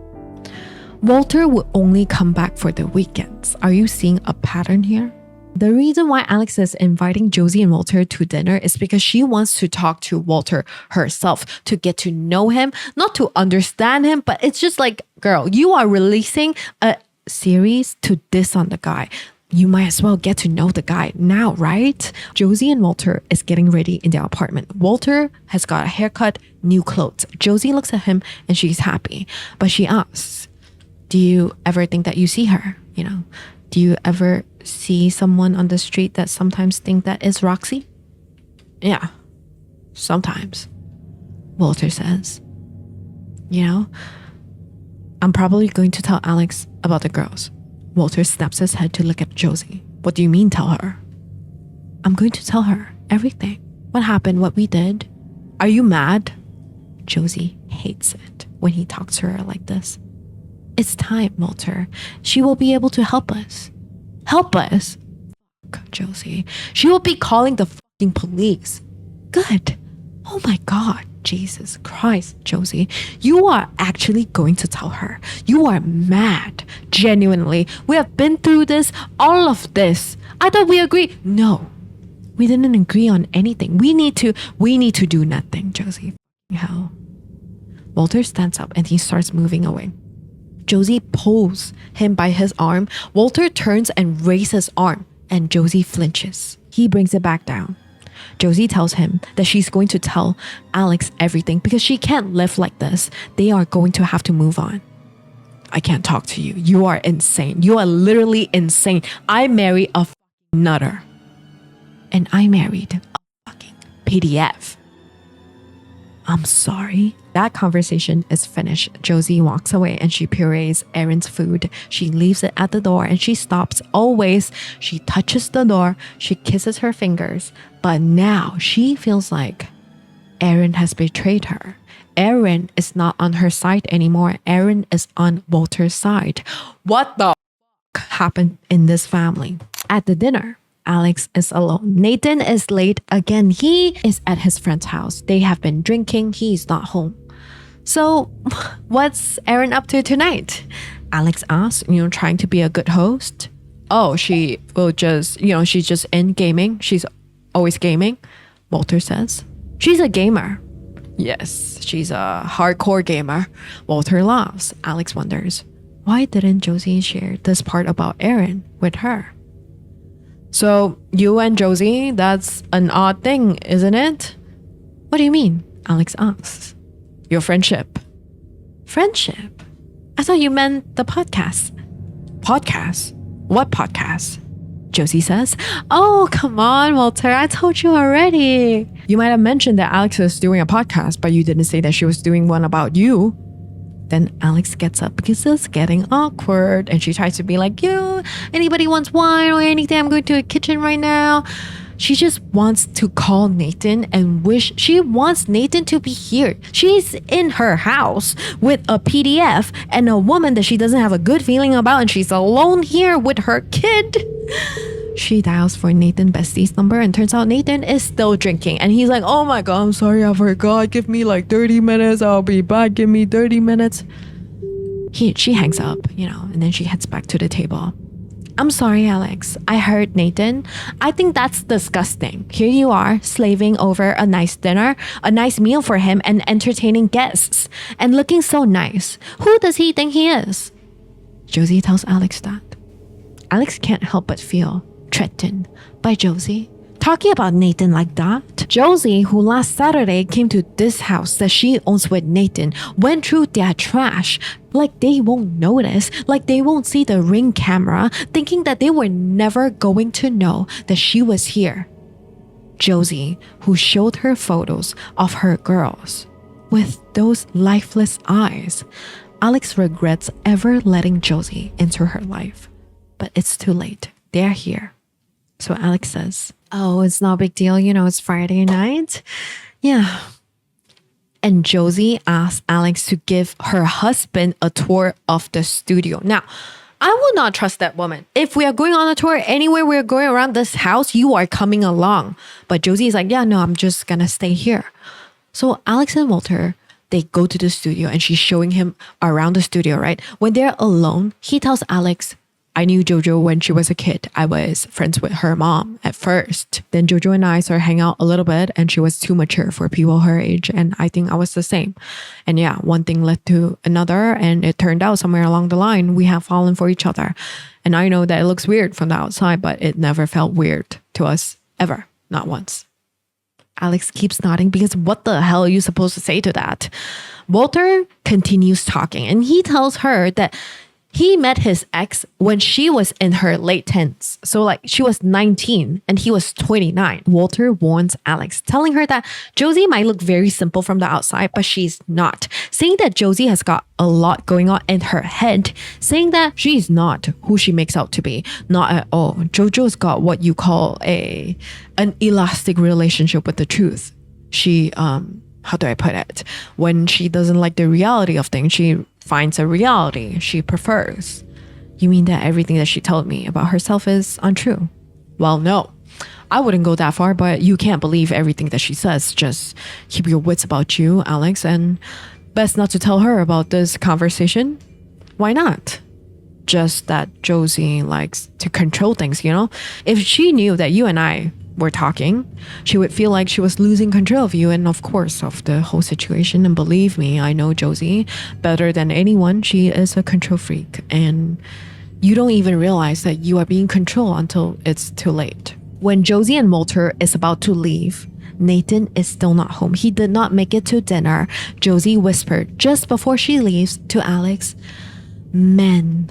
Walter would only come back for the weekends. Are you seeing a pattern here? The reason why Alix is inviting Josie and Walter to dinner is because she wants to talk to Walter herself, to get to know him, not to understand him, but it's just like, girl, you are releasing a series to diss on the guy. You might as well get to know the guy now, right? Josie and Walter is getting ready in their apartment. Walter has got a haircut, new clothes. Josie looks at him and she's happy, but she asks, do you ever think that you see her? You know, do you ever see someone on the street that sometimes think that is Roxy? Yeah, sometimes. Walter says, you know, I'm probably going to tell Alix about the girls. Walter snaps his head to look at Josie. What do you mean tell her? I'm going to tell her everything. What happened, what we did. Are you mad? Josie hates it when he talks to her like this. It's time, Walter. She will be able to help us. Help us? Fuck, Josie. She will be calling the fucking police. Good. Oh my God. Jesus Christ, Josie. You are actually going to tell her. You are mad. Genuinely. We have been through this, all of this. I thought we agreed. No. We didn't agree on anything. We need to do nothing, Josie. Hell. Walter stands up and he starts moving away. Josie pulls him by his arm. Walter turns and raises his arm and Josie flinches. He brings it back down. Josie tells him that she's going to tell Alix everything because she can't live like this. They are going to have to move on. I can't talk to you. You are insane. You are literally insane. I marry a nutter. And I married a fucking PDF. I'm sorry. That conversation is finished. Josie walks away and she purees Erin's food. She leaves it at the door and she stops always. She touches the door. She kisses her fingers. But now she feels like Erin has betrayed her. Erin is not on her side anymore. Erin is on Walter's side. What the fuck happened in this family? At the dinner, Alix is alone. Nathan is late again. He is at his friend's house. They have been drinking. He's not home. So what's Erin up to tonight? Alix asks, trying to be a good host. Oh, she will just, she's just in gaming. She's always gaming. Walter says, she's a gamer. Yes, she's a hardcore gamer. Walter laughs. Alix wonders, why didn't Josie share this part about Erin with her? So you and Josie, that's an odd thing, isn't it? What do you mean? Alix asks. Your friendship. Friendship? I thought you meant the podcast. Podcast? What podcast? Josie says, oh, come on, Walter. I told you already. You might have mentioned that Alix was doing a podcast, but you didn't say that she was doing one about you. Then Alix gets up because it's getting awkward and she tries to be like, anybody wants wine or anything? I'm going to a kitchen right now. She just wants to call Nathan and she wants Nathan to be here. She's in her house with a PDF and a woman that she doesn't have a good feeling about, and she's alone here with her kid. She dials for Nathan Bestie's number and turns out Nathan is still drinking. And he's like, oh my God, I'm sorry, I forgot. Give me like 30 minutes. I'll be back. Give me 30 minutes. She hangs up, and then she heads back to the table. I'm sorry, Alix. I heard Nathan. I think that's disgusting. Here you are, slaving over a nice dinner, a nice meal for him, and entertaining guests, and looking so nice. Who does he think he is? Josie tells Alix that. Alix can't help but feel threatened by Josie talking about Nathan like that. Josie, who last Saturday came to this house that she owns with Nathan, went through their trash like they won't notice, like they won't see the Ring camera, thinking that they were never going to know that she was here. Josie, who showed her photos of her girls with those lifeless eyes. Alix regrets ever letting Josie into her life, but it's too late. They're here. So Alix says, oh, it's no big deal. It's Friday night. Yeah. And Josie asks Alix to give her husband a tour of the studio. Now, I will not trust that woman. If we are going on a tour anywhere we're going around this house, you are coming along. But Josie is like, yeah, no, I'm just gonna stay here. So Alix and Walter, they go to the studio and she's showing him around the studio, right? When they're alone, he tells Alix, I knew Jojo when she was a kid. I was friends with her mom at first. Then Jojo and I started hanging out a little bit and she was too mature for people her age. And I think I was the same. And yeah, one thing led to another. And it turned out somewhere along the line, we have fallen for each other. And I know that it looks weird from the outside, but it never felt weird to us ever. Not once. Alix keeps nodding because what the hell are you supposed to say to that? Walter continues talking and he tells her that He met his ex when she was in her late 10s. So like she was 19 and he was 29. Walter warns Alix, telling her that Josie might look very simple from the outside, but she's not. Saying that Josie has got a lot going on in her head. Saying that she's not who she makes out to be. Not at all. Jojo's got what you call an elastic relationship with the truth. She, how do I put it? When she doesn't like the reality of things, she finds a reality she prefers. You mean that everything that she told me about herself is untrue? Well, no. I wouldn't go that far, but you can't believe everything that she says. Just keep your wits about you, Alix, and best not to tell her about this conversation. Why not? Just that Josie likes to control things, you know? If she knew that you and I were talking, she would feel like she was losing control of you and of course of the whole situation. And believe me, I know Josie better than anyone. She is a control freak and you don't even realize that you are being controlled until it's too late. When Josie and Walter is about to leave, Nathan is still not home. He did not make it to dinner. Josie whispered just before she leaves to Alix, men.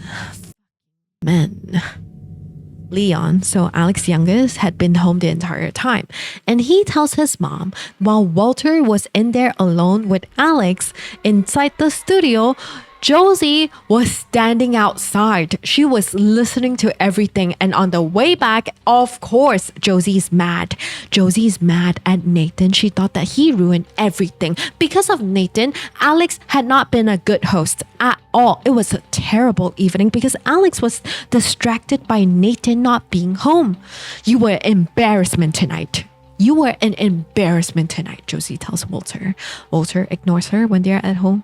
Leon, so Alix's youngest, had been home the entire time. And he tells his mom, while Walter was in there alone with Alix inside the studio, Josie was standing outside. She was listening to everything. And on the way back, of course, Josie's mad. Josie's mad at Nathan. She thought that he ruined everything. Because of Nathan, Alix had not been a good host at all. It was a terrible evening because Alix was distracted by Nathan not being home. You were an embarrassment tonight. You were an embarrassment tonight, Josie tells Walter. Walter ignores her when they're at home.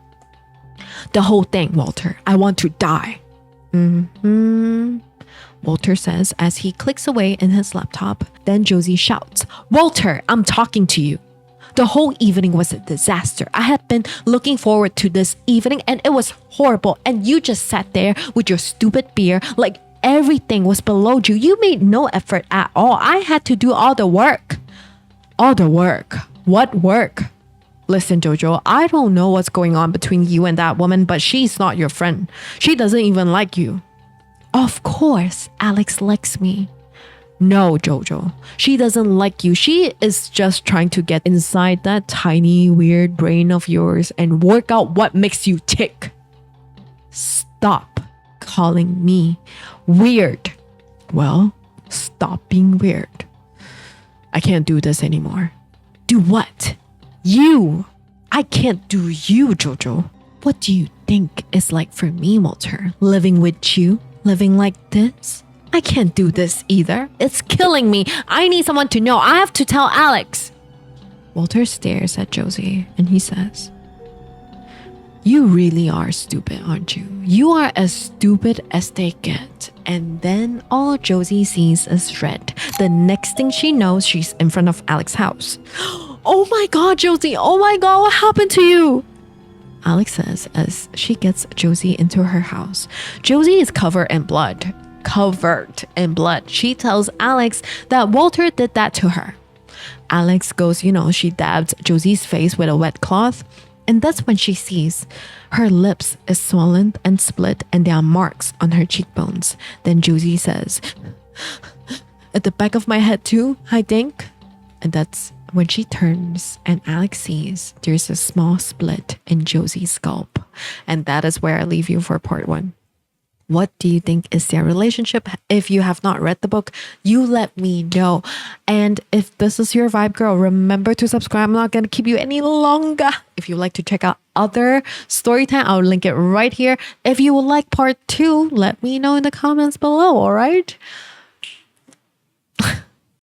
The whole thing, Walter. I want to die. Walter says as he clicks away in his laptop. Then Josie shouts, Walter, I'm talking to you. The whole evening was a disaster. I had been looking forward to this evening and it was horrible. And you just sat there with your stupid beer like everything was below you. You made no effort at all. I had to do all the work. All the work? What work? Listen, Jojo, I don't know what's going on between you and that woman, but she's not your friend. She doesn't even like you. Of course, Alix likes me. No, Jojo, she doesn't like you. She is just trying to get inside that tiny, weird brain of yours and work out what makes you tick. Stop calling me weird. Well, stop being weird. I can't do this anymore. Do what? You. I can't do you, Jojo. What do you think it's like for me, Walter? Living with you? Living like this? I can't do this either. It's killing me. I need someone to know. I have to tell Alix. Walter stares at Josie and he says, you really are stupid, aren't you? You are as stupid as they get. And then all Josie sees is red. The next thing she knows, she's in front of Alix's house. Oh my God, Josie. Oh my God, what happened to you? Alix says as she gets Josie into her house. Josie is covered in blood. Covered in blood. She tells Alix that Walter did that to her. Alix goes, she dabbed Josie's face with a wet cloth. And that's when she sees her lips is swollen and split and there are marks on her cheekbones. Then Josie says, at the back of my head too, I think. And that's when she turns and Alix sees there's a small split in Josie's scalp. And that is where I leave you for part 1. What do you think is their relationship? If you have not read the book, you let me know. And if this is your vibe, girl, remember to subscribe. I'm not going to keep you any longer. If you'd like to check out other Storytime, I'll link it right here. If you would like part 2, let me know in the comments below, all right?